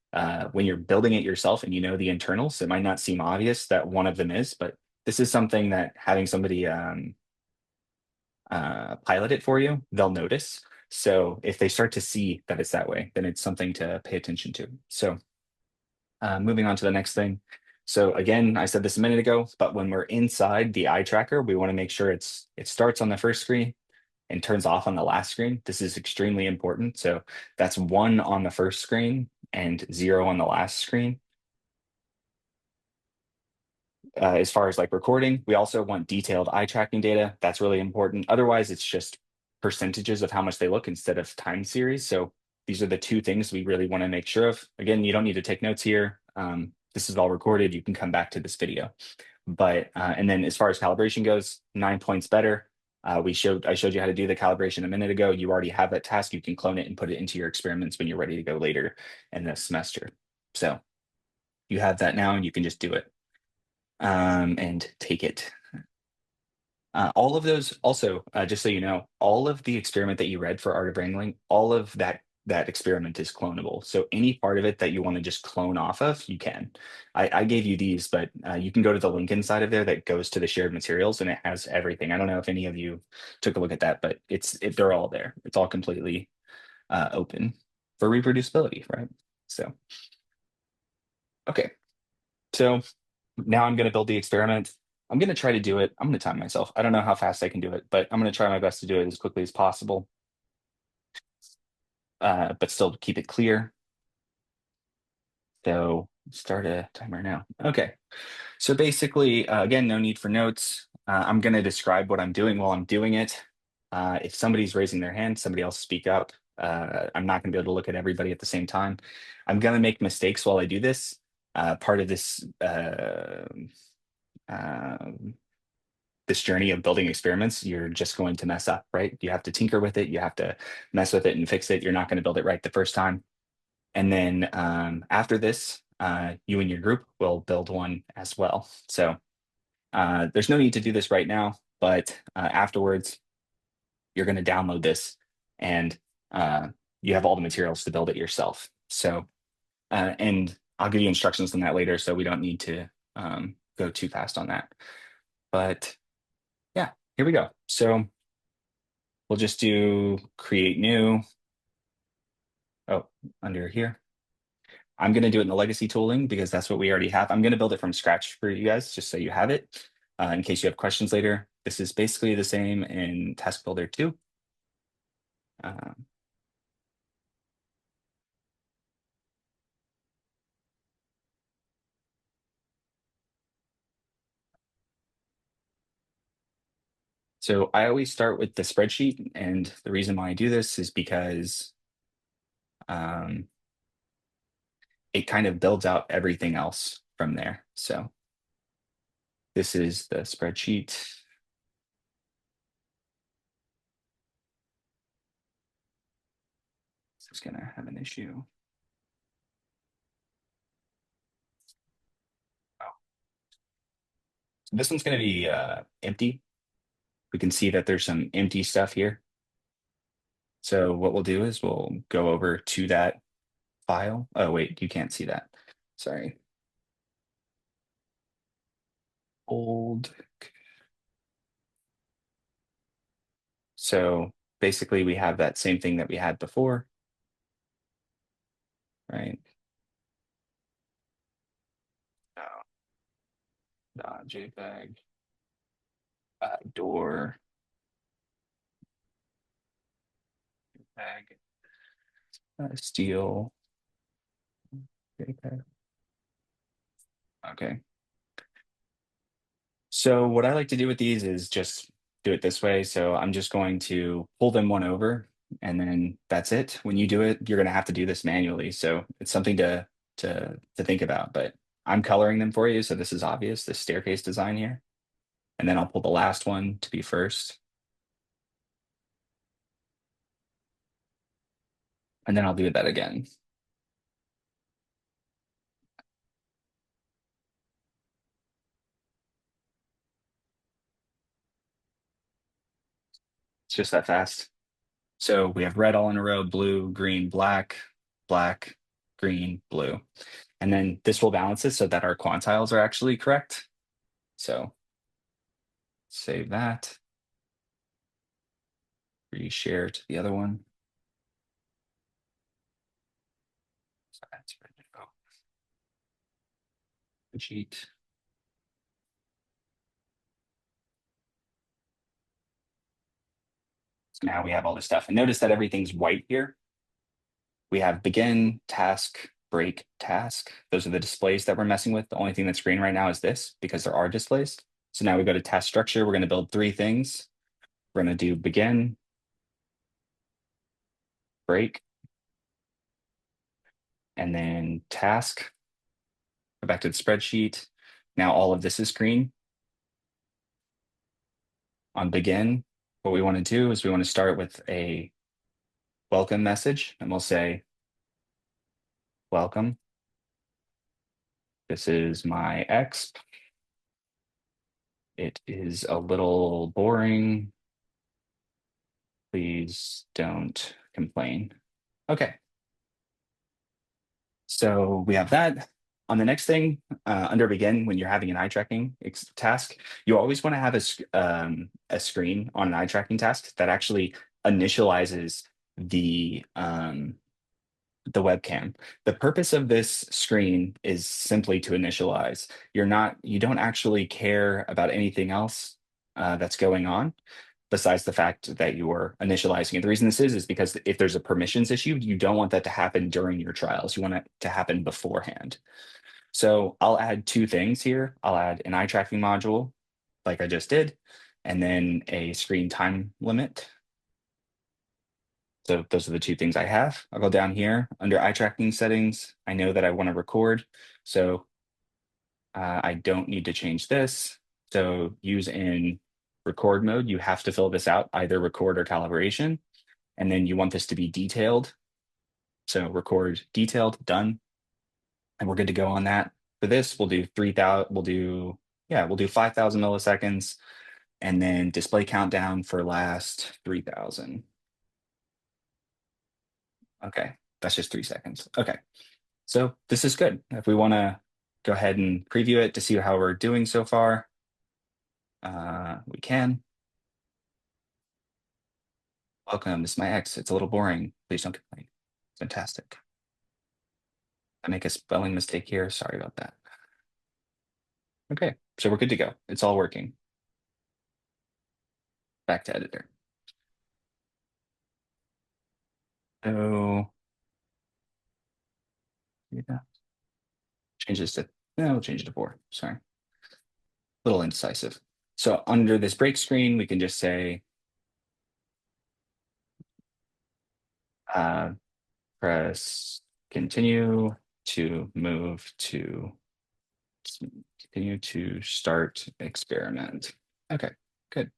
when you're building it yourself and you know the internals. It might not seem obvious that one of them is, but this is something that having somebody pilot it for you, they'll notice. So if they start to see that it's that way, then it's something to pay attention to. So moving on to the next thing. So again, I said this a minute ago, but when we're inside the eye tracker, we want to make sure it starts on the first screen and turns off on the last screen. This is extremely important. So that's 1 on the first screen and 0 on the last screen. As far as like recording, we also want detailed eye tracking data. That's really important. Otherwise, it's just percentages of how much they look instead of time series. So these are the two things we really want to make sure of. Again, you don't need to take notes here. This is all recorded. You can come back to this video. But and then as far as calibration goes, 9 points better. I showed you how to do the calibration a minute ago. You already have that task. You can clone it and put it into your experiments when you're ready to go later in the semester. So you have that now and you can just do it and take it. All of those also, just so you know, all of the experiment that you read for Art of Wrangling, all of that experiment is clonable. So any part of it that you want to just clone off of, you can. I gave you these, but you can go to the link inside of there that goes to the shared materials and it has everything. I don't know if any of you took a look at that, but they're all there. It's all completely open for reproducibility, right? So, okay. So now I'm going to build the experiment. I'm going to try to do it. I'm going to time myself. I don't know how fast I can do it, but I'm going to try my best to do it as quickly as possible, but still keep it clear. So start a timer now. Okay. So basically, again, no need for notes. I'm going to describe what I'm doing while I'm doing it. If somebody's raising their hand, somebody else speak up. I'm not going to be able to look at everybody at the same time. I'm going to make mistakes while I do this. Part of this this journey of building experiments, you're just going to mess up, right? You have to tinker with it. You have to mess with it and fix it. You're not going to build it right the first time. And then after this, you and your group will build one as well. So there's no need to do this right now, but afterwards, you're going to download this and you have all the materials to build it yourself. So, and I'll give you instructions on that later, so we don't need to go too fast on that. But yeah, here we go. So we'll just do create new. Oh, under here. I'm going to do it in the legacy tooling because that's what we already have. I'm going to build it from scratch for you guys, just so you have it in case you have questions later. This is basically the same in Task Builder 2. So I always start with the spreadsheet, and the reason why I do this is because it kind of builds out everything else from there. So this is the spreadsheet. This is going to have an issue. Oh. So this one's going to be empty. We can see that there's some empty stuff here. So what we'll do is we'll go over to that file. Oh, wait, you can't see that. Sorry. Old. So basically we have that same thing that we had before, right? Oh, .jpeg, door, JPEG, steel, JPEG. Okay. So what I like to do with these is just do it this way. So I'm just going to pull them one over and then that's it. When you do it, you're going to have to do this manually. So it's something to think about, but I'm coloring them for you. So this is obvious, this staircase design here. And then I'll pull the last one to be first. And then I'll do that again. It's just that fast. So we have red all in a row, blue, green, black, black, green, blue. And then this will balance it so that our quantiles are actually correct. So save that. Reshare to the other one. So that's ready to go. Sheet. So now we have all this stuff. And notice that everything's white here. We have begin, task, break, task. Those are the displays that we're messing with. The only thing that's green right now is this because there are displays. So now we go to task structure. We're going to build 3 things. We're going to do begin, break, and then task. Go back to the spreadsheet. Now all of this is green. On begin, what we want to do is we want to start with a welcome message, and we'll say, welcome. This is my exp. It is a little boring. Please don't complain. Okay. So we have that. On the next thing, under begin, when you're having an eye tracking task, you always want to have a screen on an eye tracking task that actually initializes the webcam. The purpose of this screen is simply to initialize. You don't actually care about anything else that's going on besides the fact that you are initializing it. The reason this is because if there's a permissions issue, you don't want that to happen during your trials. You want it to happen beforehand. So I'll add 2 things here. I'll add an eye tracking module like I just did, and then a screen time limit. So those are the 2 things I have. I'll go down here under eye tracking settings. I know that I want to record, so I don't need to change this. So use in record mode, you have to fill this out, either record or calibration. And then you want this to be detailed. So record detailed, done. And we're good to go on that. For this, we'll do 3,000, we'll do 5,000 milliseconds, and then display countdown for last 3,000. Okay, that's just 3 seconds. Okay, so this is good. If we want to go ahead and preview it to see how we're doing so far, we can. Welcome, this is my ex. It's a little boring. Please don't complain. Fantastic. I make a spelling mistake here. Sorry about that. Okay, so we're good to go. It's all working. Back to editor. So change this to, no, we'll change it to 4. Sorry. A little indecisive. So under this break screen, we can just say press continue to move to continue to start experiment. Okay, good.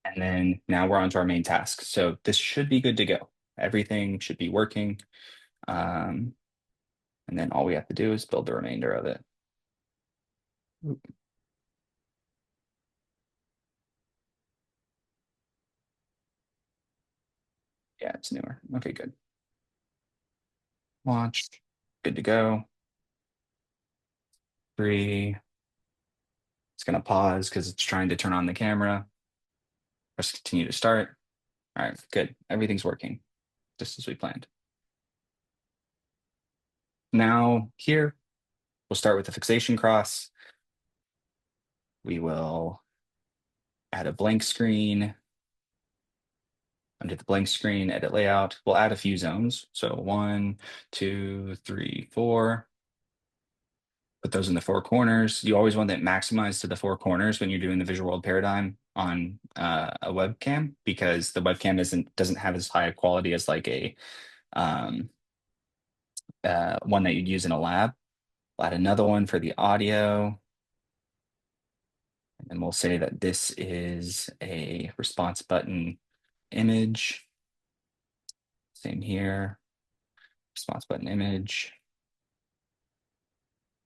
And then now we're on to our main task. So this should be good to go. Everything should be working. And then all we have to do is build the remainder of it. Oop. Yeah, it's newer. Okay, good. Launch, good to go. 3. It's going to pause because it's trying to turn on the camera. Press continue to start. All right, good. Everything's working just as we planned. Now here, we'll start with the fixation cross. We will add a blank screen. Under the blank screen, edit layout, we'll add a few zones. So 1, 2, 3, 4. Put those in the 4 corners. You always want that maximized to the 4 corners when you're doing the visual world paradigm on a webcam, because the webcam doesn't have as high a quality as like a one that you'd use in a lab. We'll add another one for the audio. And we'll say that this is a response button image. Same here. Response button image.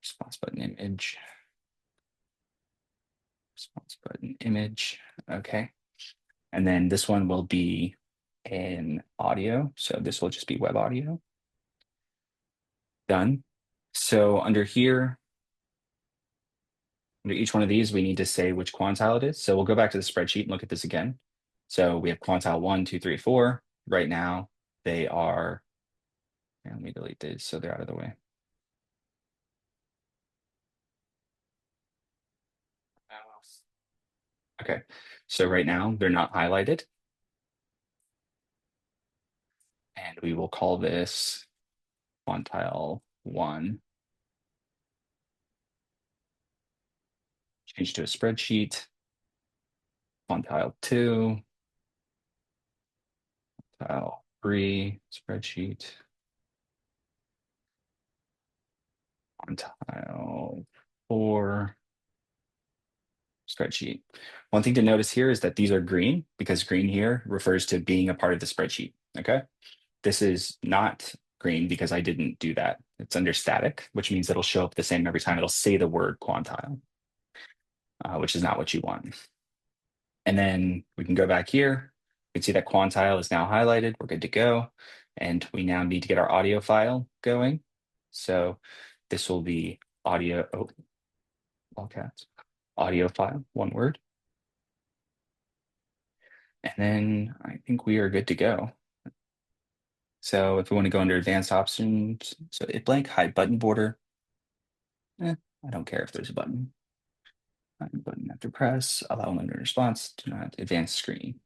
Response button image. Response button image. Okay. And then this one will be in audio. So this will just be web audio. Done. So under here, under each one of these, we need to say which quantile it is. So we'll go back to the spreadsheet and look at this again. So we have quantile 1, 2, 3, 4. Right now, they are, let me delete these so they're out of the way. Okay, so right now they're not highlighted. And we will call this quantile 1. Change to a spreadsheet. Quantile 2. Quantile 3, spreadsheet. Quantile 4. Spreadsheet. One thing to notice here is that these are green because green here refers to being a part of the spreadsheet. Okay. This is not green because I didn't do that. It's under static, which means it'll show up the same every time. It'll say the word quantile, which is not what you want. And then we can go back here. You can see that quantile is now highlighted. We're good to go. And we now need to get our audio file going. So this will be audio, all caps, audio file, one word. And then I think we are good to go. So if we want to go under advanced options, so it blank, hide button border. I don't care if there's a button. Hide button after press, allow limited response, do not advanced screen.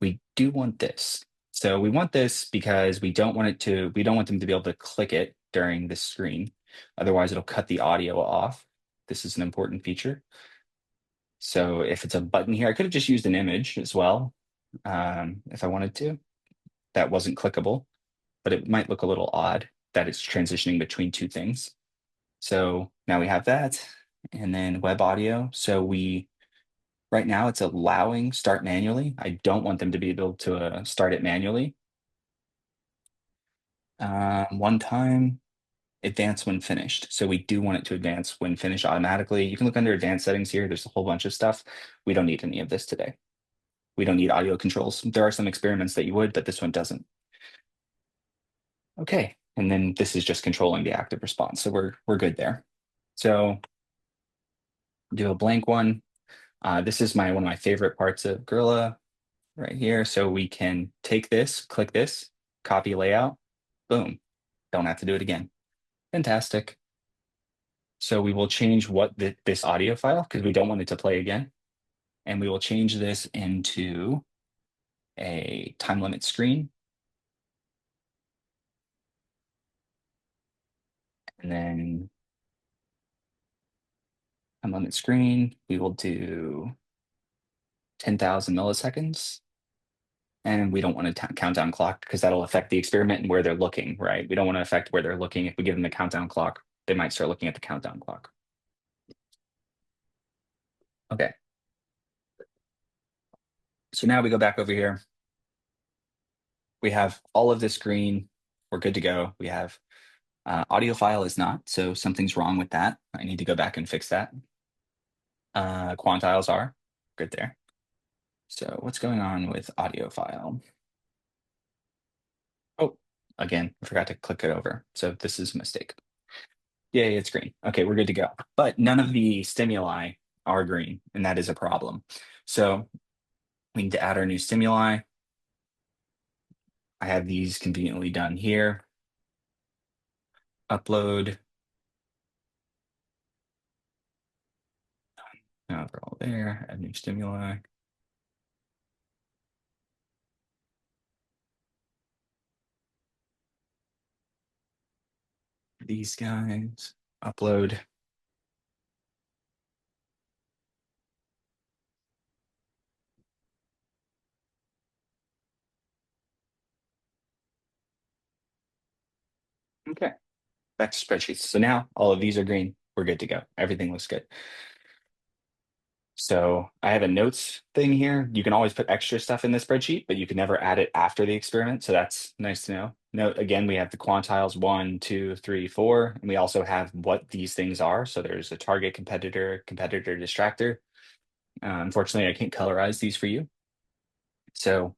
We do want this. So we want this because we don't want them to be able to click it during this screen. Otherwise it'll cut the audio off. This is an important feature. So if it's a button here, I could have just used an image as well. If I wanted to, that wasn't clickable, but it might look a little odd that it's transitioning between two things. So now we have that, and then web audio. So right now it's allowing start manually. I don't want them to be able to start it manually. One time, advance when finished. So we do want it to advance when finished automatically. You can look under advanced settings here. There's a whole bunch of stuff. We don't need any of this today. We don't need audio controls. There are some experiments that you would, but this one doesn't. Okay, and then this is just controlling the active response. So we're good there. So do a blank one. This is one of my favorite parts of Gorilla right here. So we can take this, click this, copy layout, boom. Don't have to do it again. Fantastic. So we will change this audio file because we don't want it to play again. And we will change this into a time limit screen. And then time limit screen, we will do 10,000 milliseconds. And we don't want a countdown clock because that'll affect the experiment and where they're looking, right? We don't want to affect where they're looking. If we give them the countdown clock, they might start looking at the countdown clock. Okay. So now we go back over here. We have all of this green. We're good to go. We have audio file is not, so something's wrong with that. I need to go back and fix that. Quantiles are good there. So what's going on with audio file? Oh, again, I forgot to click it over. So this is a mistake. Yay, it's green. Okay, we're good to go. But none of the stimuli are green, and that is a problem. So we need to add our new stimuli. I have these conveniently done here. Upload. Now they're all there. Add new stimuli. These guys. Upload. Okay, back to spreadsheets. So now all of these are green. We're good to go. Everything looks good. So I have a notes thing here. You can always put extra stuff in the spreadsheet, but you can never add it after the experiment. So that's nice to know. Note again, we have the quantiles 1, 2, 3, 4, and we also have what these things are. So there's a target, competitor, competitor, distractor. Unfortunately, I can't colorize these for you. So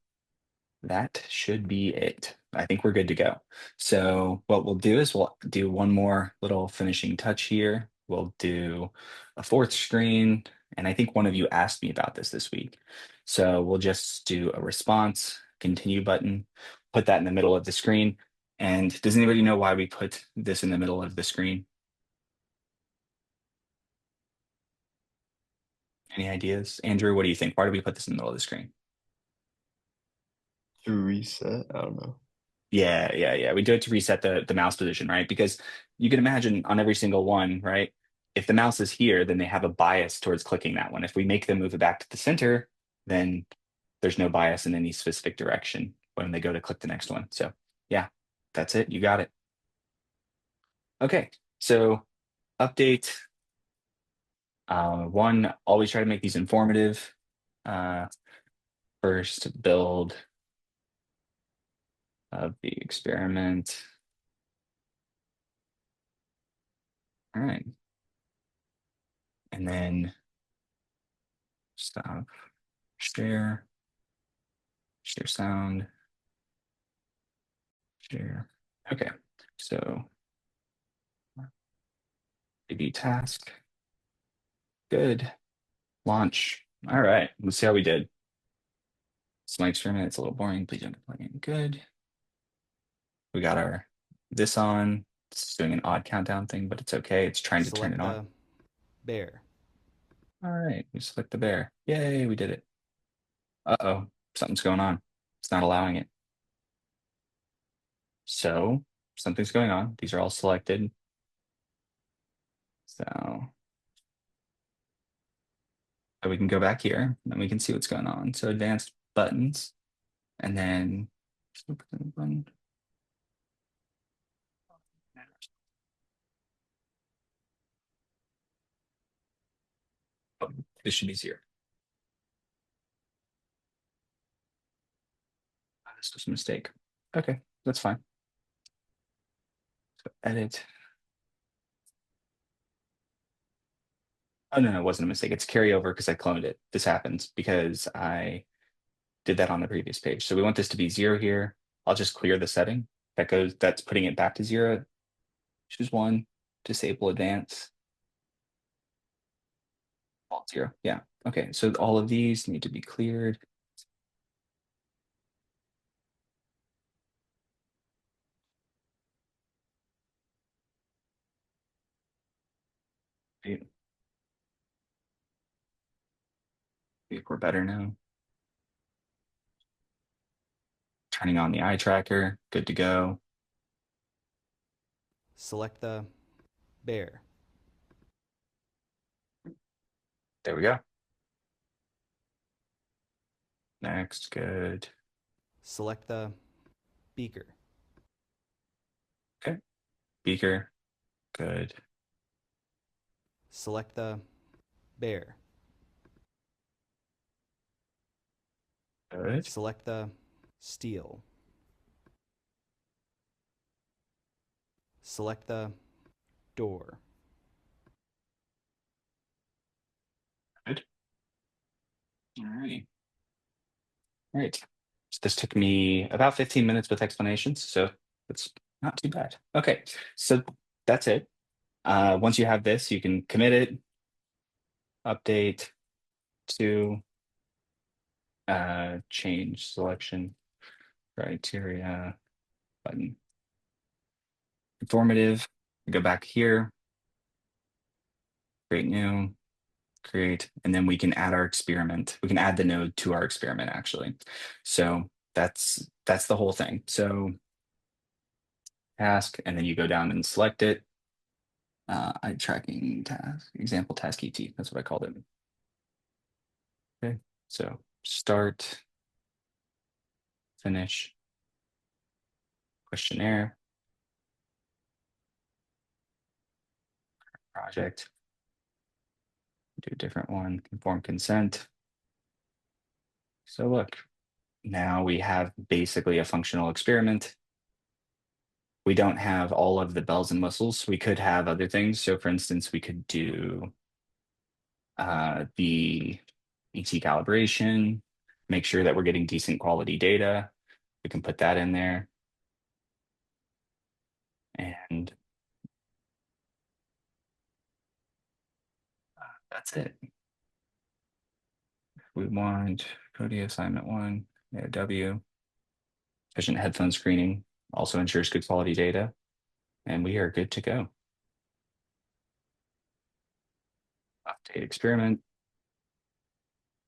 that should be it. I think we're good to go. So what we'll do is we'll do one more little finishing touch here. We'll do a fourth screen. And I think one of you asked me about this week. So we'll just do a response, continue button, put that in the middle of the screen. And does anybody know why we put this in the middle of the screen? Any ideas? Andrew, what do you think? Why do we put this in the middle of the screen? To reset, I don't know. Yeah. We do it to reset the mouse position, right? Because you can imagine on every single one, right? If the mouse is here, then they have a bias towards clicking that one. If we make them move it back to the center, then there's no bias in any specific direction when they go to click the next one. So yeah, that's it. You got it. Okay, so update. One, always try to make these informative. First build of the experiment. All right. And then stop, share sound, share. Okay, so maybe task, good, launch. All right, let's see how we did. It's my experiment, it's a little boring, please don't complain. Good. We got our this on. It's doing an odd countdown thing, but it's okay. It's trying to turn it on. Bear. All right, we select the bear. Yay, we did it. Uh-oh, something's going on. It's not allowing it. So something's going on. These are all selected. So we can go back here and we can see what's going on. So advanced buttons, and then button. Oh, this should be 0. Oh, this was a mistake. Okay, that's fine. So edit. Oh, no, it wasn't a mistake. It's carryover because I cloned it. This happens because I did that on the previous page. So we want this to be 0 here. I'll just clear the setting. That's putting it back to 0. Choose 1, disable advance. Alt 0, yeah. Okay, so all of these need to be cleared. Right. If we're better now. Turning on the eye tracker, good to go. Select the bear. There we go. Next, good. Select the beaker. Okay. Beaker, good. Select the bear. Good. Select the steel. Select the door. Good. All right. All right. So this took me about 15 minutes with explanations, so it's not too bad. Okay, so that's it. Once you have this, you can commit it, update to change selection criteria button. Informative. Go back here, create new, create, and then we can add our experiment. We can add the node to our experiment actually. So that's the whole thing. So task, and then you go down and select it. Eye tracking task, example task ET, that's what I called it. Okay, so start, finish, questionnaire, project, do a different one, informed consent. So look, now we have basically a functional experiment. We don't have all of the bells and whistles. We could have other things. So for instance, we could do the ET calibration, make sure that we're getting decent quality data. We can put that in there. And that's it. We want Cody assignment 1, AOW. Efficient headphone screening also ensures good quality data. And we are good to go. Update experiment.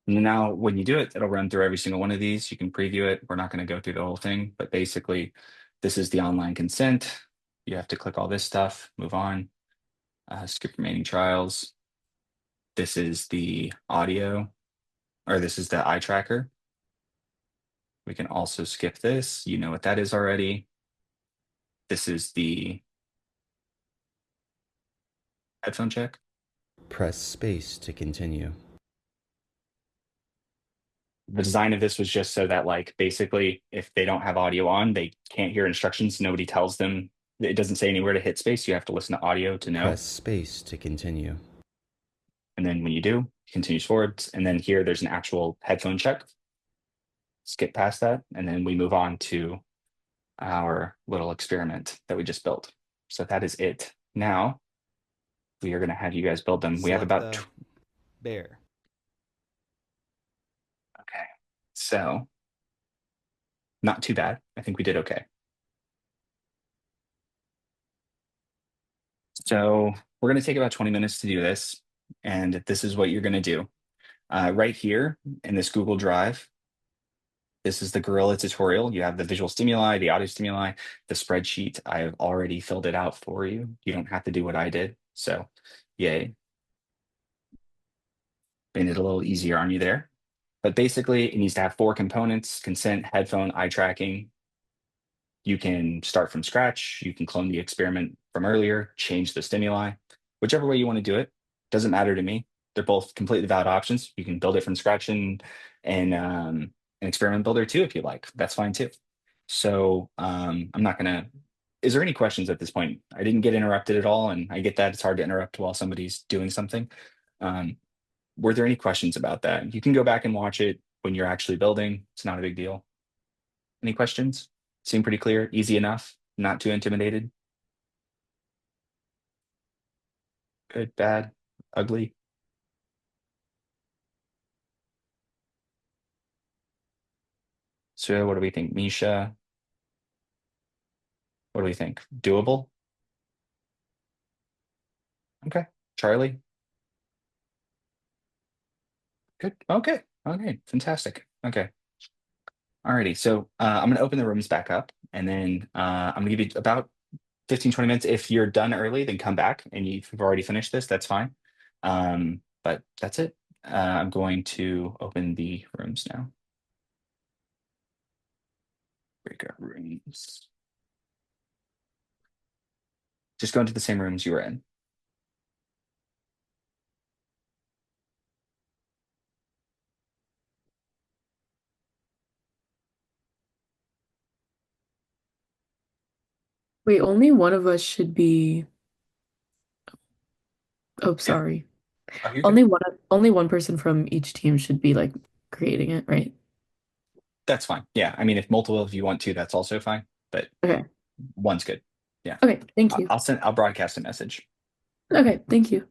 And now when you do it, it'll run through every single one of these. You can preview it. We're not going to go through the whole thing, but basically this is the online consent. You have to click all this stuff, move on, skip remaining trials. This is the audio, or this is the eye tracker. We can also skip this. You know what that is already. This is the headphone check. Press space to continue. The design of this was just so that, like, basically if they don't have audio on, they can't hear instructions. Nobody tells them. It doesn't say anywhere to hit space. You have to listen to audio to know. Press space to continue. And then when you do, it continues forwards. And then here there's an actual headphone check. Skip past that. And then we move on to our little experiment that we just built. So that is it. Now we are going to have you guys build them. We have about bear. Okay. So not too bad. I think we did okay. So we're going to take about 20 minutes to do this. And this is what you're going to do. Right here in this Google Drive, this is the Gorilla tutorial. You have the visual stimuli, the audio stimuli, the spreadsheet. I have already filled it out for you. You don't have to do what I did. So yay. Made it a little easier on you there. But basically, it needs to have 4 components: consent, headphone, eye tracking. You can start from scratch. You can clone the experiment from earlier, change the stimuli, whichever way you want to do it. Doesn't matter to me. They're both completely valid options. You can build it from scratch and an experiment builder too, if you like. That's fine too. So I'm not gonna. Is there any questions at this point? I didn't get interrupted at all, and I get that it's hard to interrupt while somebody's doing something. Were there any questions about that? You can go back and watch it when you're actually building. It's not a big deal. Any questions? Seem pretty clear, easy enough, not too intimidated. Good, bad, ugly. So what do we think, Misha? What do we think? Doable? Okay. Charlie? Good. Okay. Okay. Fantastic. Okay. Alrighty. So I'm going to open the rooms back up, and then I'm going to give you about 15, 20 minutes. If you're done early, then come back, and if you've already finished this, that's fine. But that's it. I'm going to open the rooms now. Breakout rooms. Just go into the same rooms you were in. Wait, only one of us should be. Oh, Yeah. sorry. Oh, you're good. Only one person from each team should be like creating it, right? That's fine. Yeah. I mean, if multiple of you want to, that's also fine. But Okay. one's good. Yeah. Okay, thank you. I'll broadcast a message. Okay, thank you.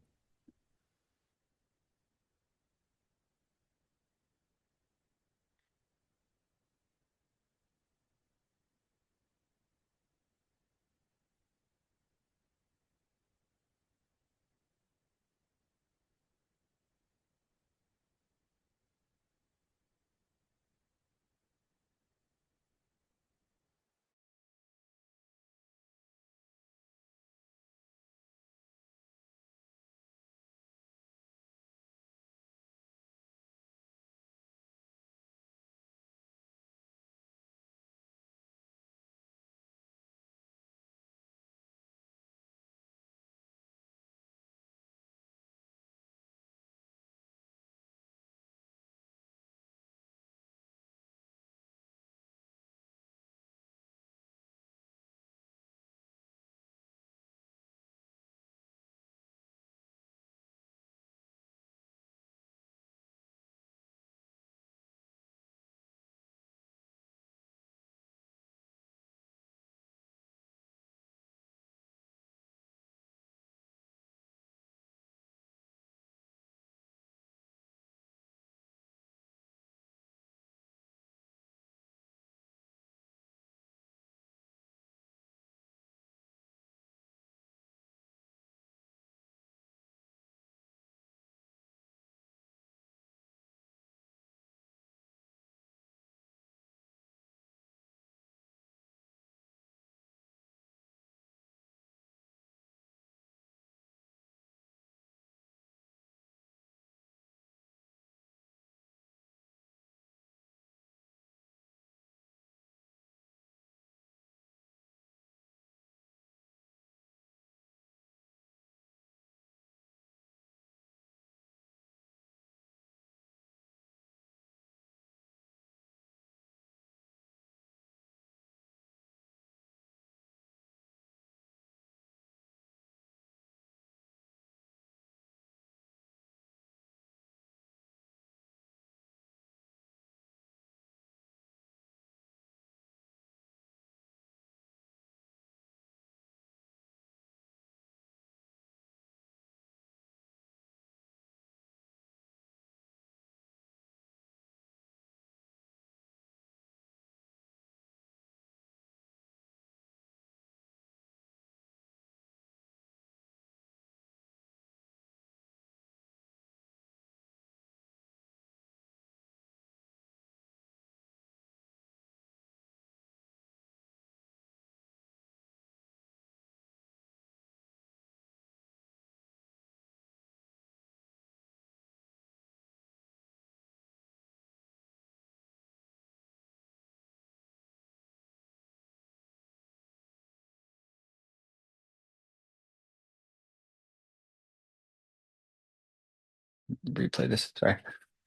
Replay this. Sorry.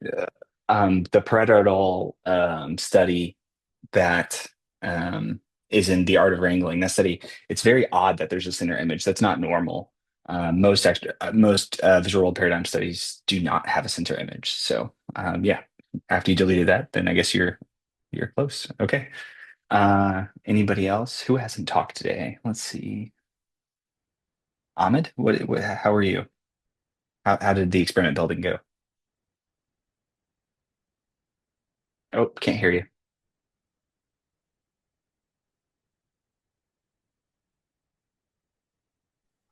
Yeah. The Pareto study that um, is in the art of wrangling. That study, it's very odd that there's a center image. That's not normal. Most visual world paradigm studies do not have a center image. So yeah, after you deleted that, then I guess you're close. Okay. Anybody else who hasn't talked today? Let's see. Ahmed, how are you? How did the experiment building go? Oh, can't hear you.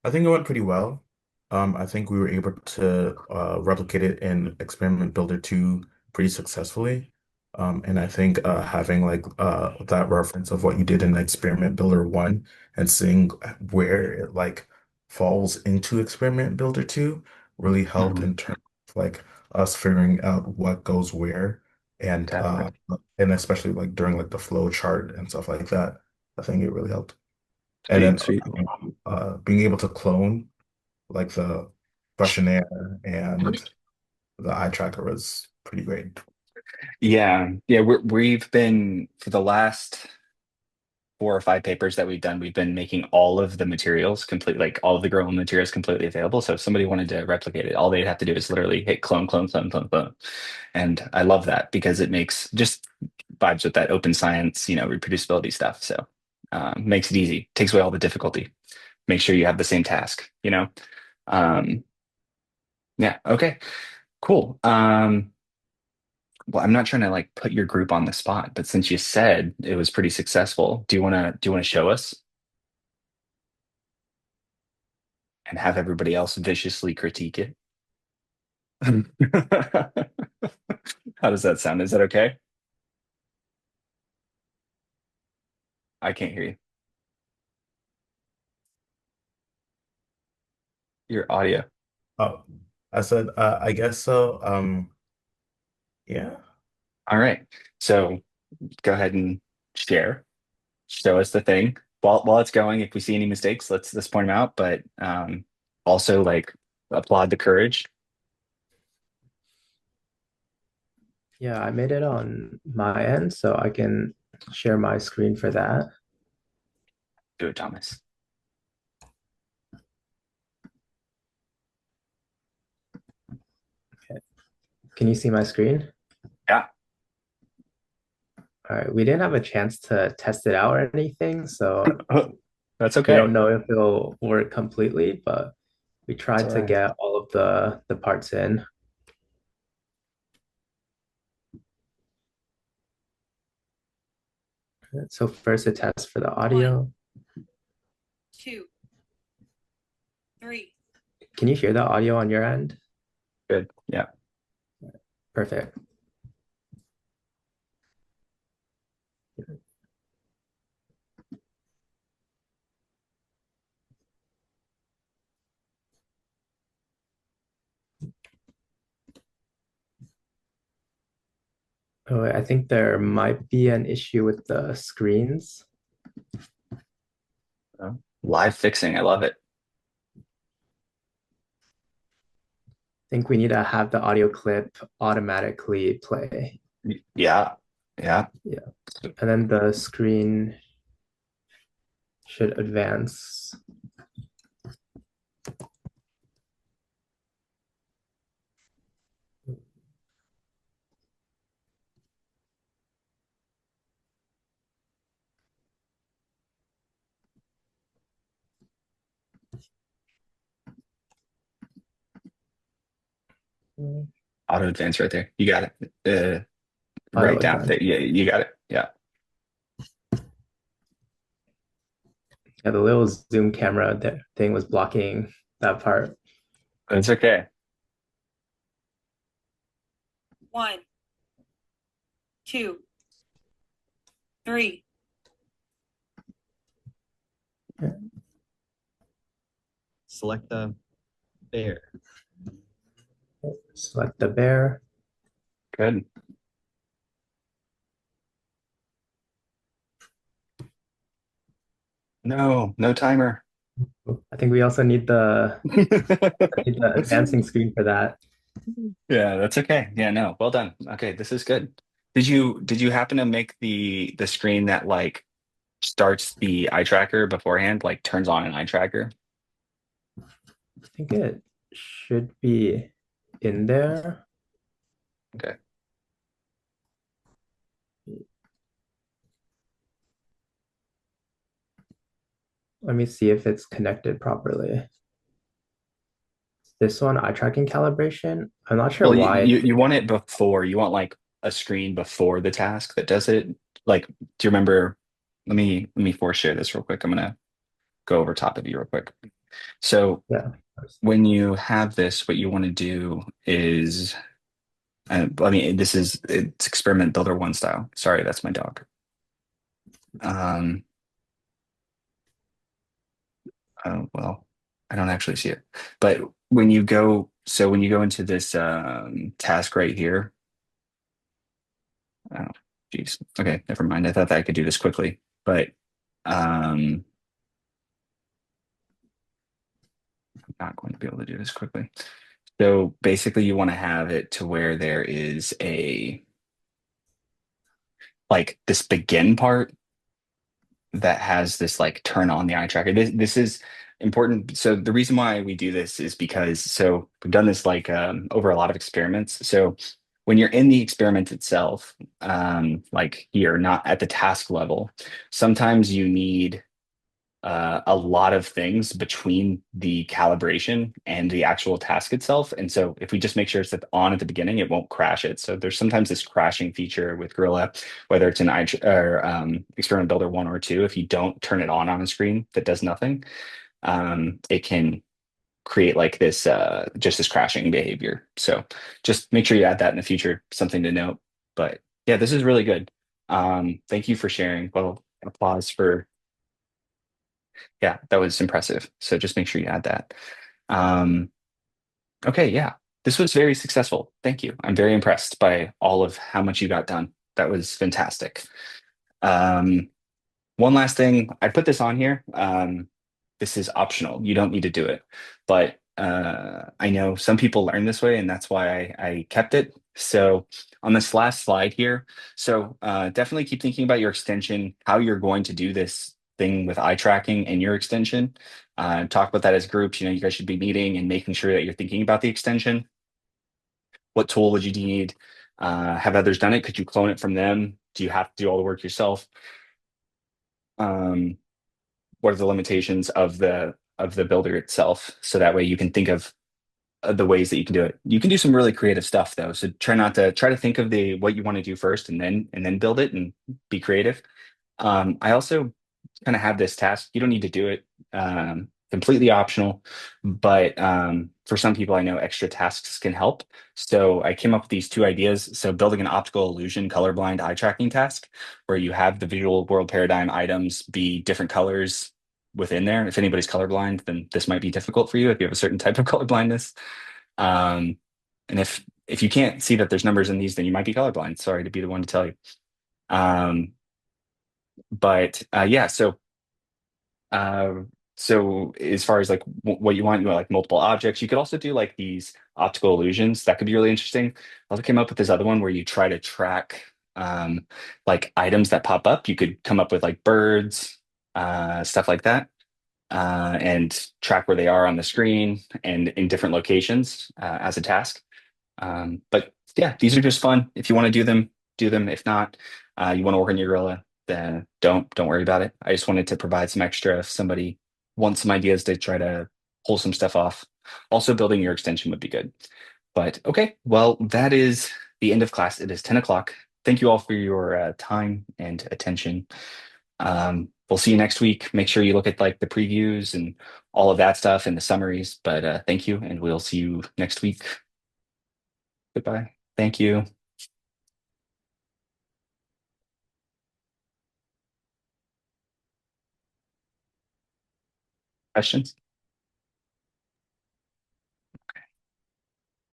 I think it went pretty well. I think we were able to replicate it in Experiment Builder 2 pretty successfully. And I think having like that reference of what you did in Experiment Builder 1 and seeing where it like falls into Experiment Builder 2 really helped Mhm. in terms of like us figuring out what goes where Definitely. and especially like during like the flow chart and stuff like that. I think it really helped. And then Sweet, sweet. being able to clone like the questionnaire and the eye tracker was pretty great. Yeah, yeah. We've been for the last 4 or 5 papers that we've done. We've been making all of the materials complete, like all of the growing materials completely available. So if somebody wanted to replicate it, all they'd have to do is literally hit clone, clone, clone, clone, clone. And I love that because it makes just vibes with that open science, reproducibility stuff. So makes it easy, takes away all the difficulty. Make sure you have the same task. Um, yeah, okay, cool. Well, I'm not trying to like put your group on the spot, but since you said it was pretty successful, do you want to show us and have everybody else viciously critique it? How does that sound? Is that okay? I can't hear you. Your audio. Oh, I said, I guess so. Yeah. All right. So go ahead and share. Show us the thing. While it's going, if we see any mistakes, let's point them out. But also like applaud the courage. Yeah, I made it on my end, so I can share my screen for that. Do it, Thomas. Okay. Can you see my screen? Yeah. All right, we didn't have a chance to test it out or anything, so That's we okay. don't know if it'll work completely, but we That's tried all to right. get all of the parts in. So first a test for the audio. 1, 2, 3. Can you hear the audio on your end? Good. Yeah. Perfect. Oh, I think there might be an issue with the screens. Live fixing. I love it. I think we need to have the audio clip automatically play. Yeah. Yeah. Yeah. And then the screen should advance. Auto advance right there. You got it. Auto Right down advance. there. Yeah, you got it. Yeah. Yeah, the little zoom camera that thing was blocking that part. It's okay. 1, 2, 3. Select the bear. Select the bear. Good. No, no timer. I think we also need the advancing screen for that. Yeah, that's okay. Yeah, no, well done. Okay, this is good. Did you happen to make the screen that like starts the eye tracker beforehand, like turns on an eye tracker? I think it should be in there. Okay. Let me see if it's connected properly. This one, eye tracking calibration. I'm not sure Well, you, why you it's you want it before. You want like a screen before the task that does it. Like, do you remember? Let me force share this real quick. I'm gonna go over top of you real quick. So yeah. when you have this, what you want to do is, it's experiment builder one style. Sorry, that's my dog. Oh, well, I don't actually see it. But when you go into this task right here, oh, geez. Okay, never mind. I thought that I could do this quickly, but I'm not going to be able to do this quickly. So basically, you want to have it to where there is a like this begin part that has this like turn on the eye tracker. This is important. So the reason why we do this is because so we've done this like over a lot of experiments. So when you're in the experiment itself, like here, not at the task level, sometimes you need a lot of things between the calibration and the actual task itself. And so if we just make sure it's on at the beginning, it won't crash it. So there's sometimes this crashing feature with Gorilla, whether it's an Experiment Builder 1 or 2. If you don't turn it on a screen that does nothing, it can create like this just this crashing behavior. So just make sure you add that in the future, something to note. But yeah, this is really good. Thank you for sharing. Well, applause for, yeah, that was impressive. So just make sure you add that. Okay, yeah, this was very successful. Thank you. I'm very impressed by all of how much you got done. That was fantastic. Um, One last thing, I put this on here. This is optional. You don't need to do it. But I know some people learn this way, and that's why I kept it. So on this last slide here, so definitely keep thinking about your extension, how you're going to do this thing with eye tracking and your extension. Talk about that as groups. You know, you guys should be meeting and making sure that you're thinking about the extension. What tool would you need? Have others done it? Could you clone it from them? Do you have to do all the work yourself? What are the limitations of the builder itself, so that way you can think of the ways that you can do it. You can do some really creative stuff though, so try to think of the what you want to do first, and then build it and be creative. I also kind of have this task. You don't need to do it. Completely optional, but for some people, I know extra tasks can help. So I came up with these two ideas. So building an optical illusion colorblind eye tracking task, where you have the visual world paradigm items be different colors within there. If anybody's colorblind, then this might be difficult for you if you have a certain type of colorblindness. Um, and if you can't see that there's numbers in these, then you might be colorblind. Sorry to be the one to tell you. But yeah, uh, so as far as like what you want like multiple objects. You could also do like these optical illusions. That could be really interesting. I also came up with this other one where you try to track like items that pop up. You could come up with like birds, stuff like that, and track where they are on the screen and in different locations as a task. But yeah, these are just fun. If you want to do them, do them. If not, you want to work on your gorilla, then don't worry about it. I just wanted to provide some extra if somebody wants some ideas to try to pull some stuff off. Also, building your extension would be good. But okay, well, that is the end of class. It is 10 o'clock. Thank you all for your time and attention. We'll see you next week. Make sure you look at like the previews and all of that stuff and the summaries. But thank you, and we'll see you next week. Goodbye. Thank you. Questions?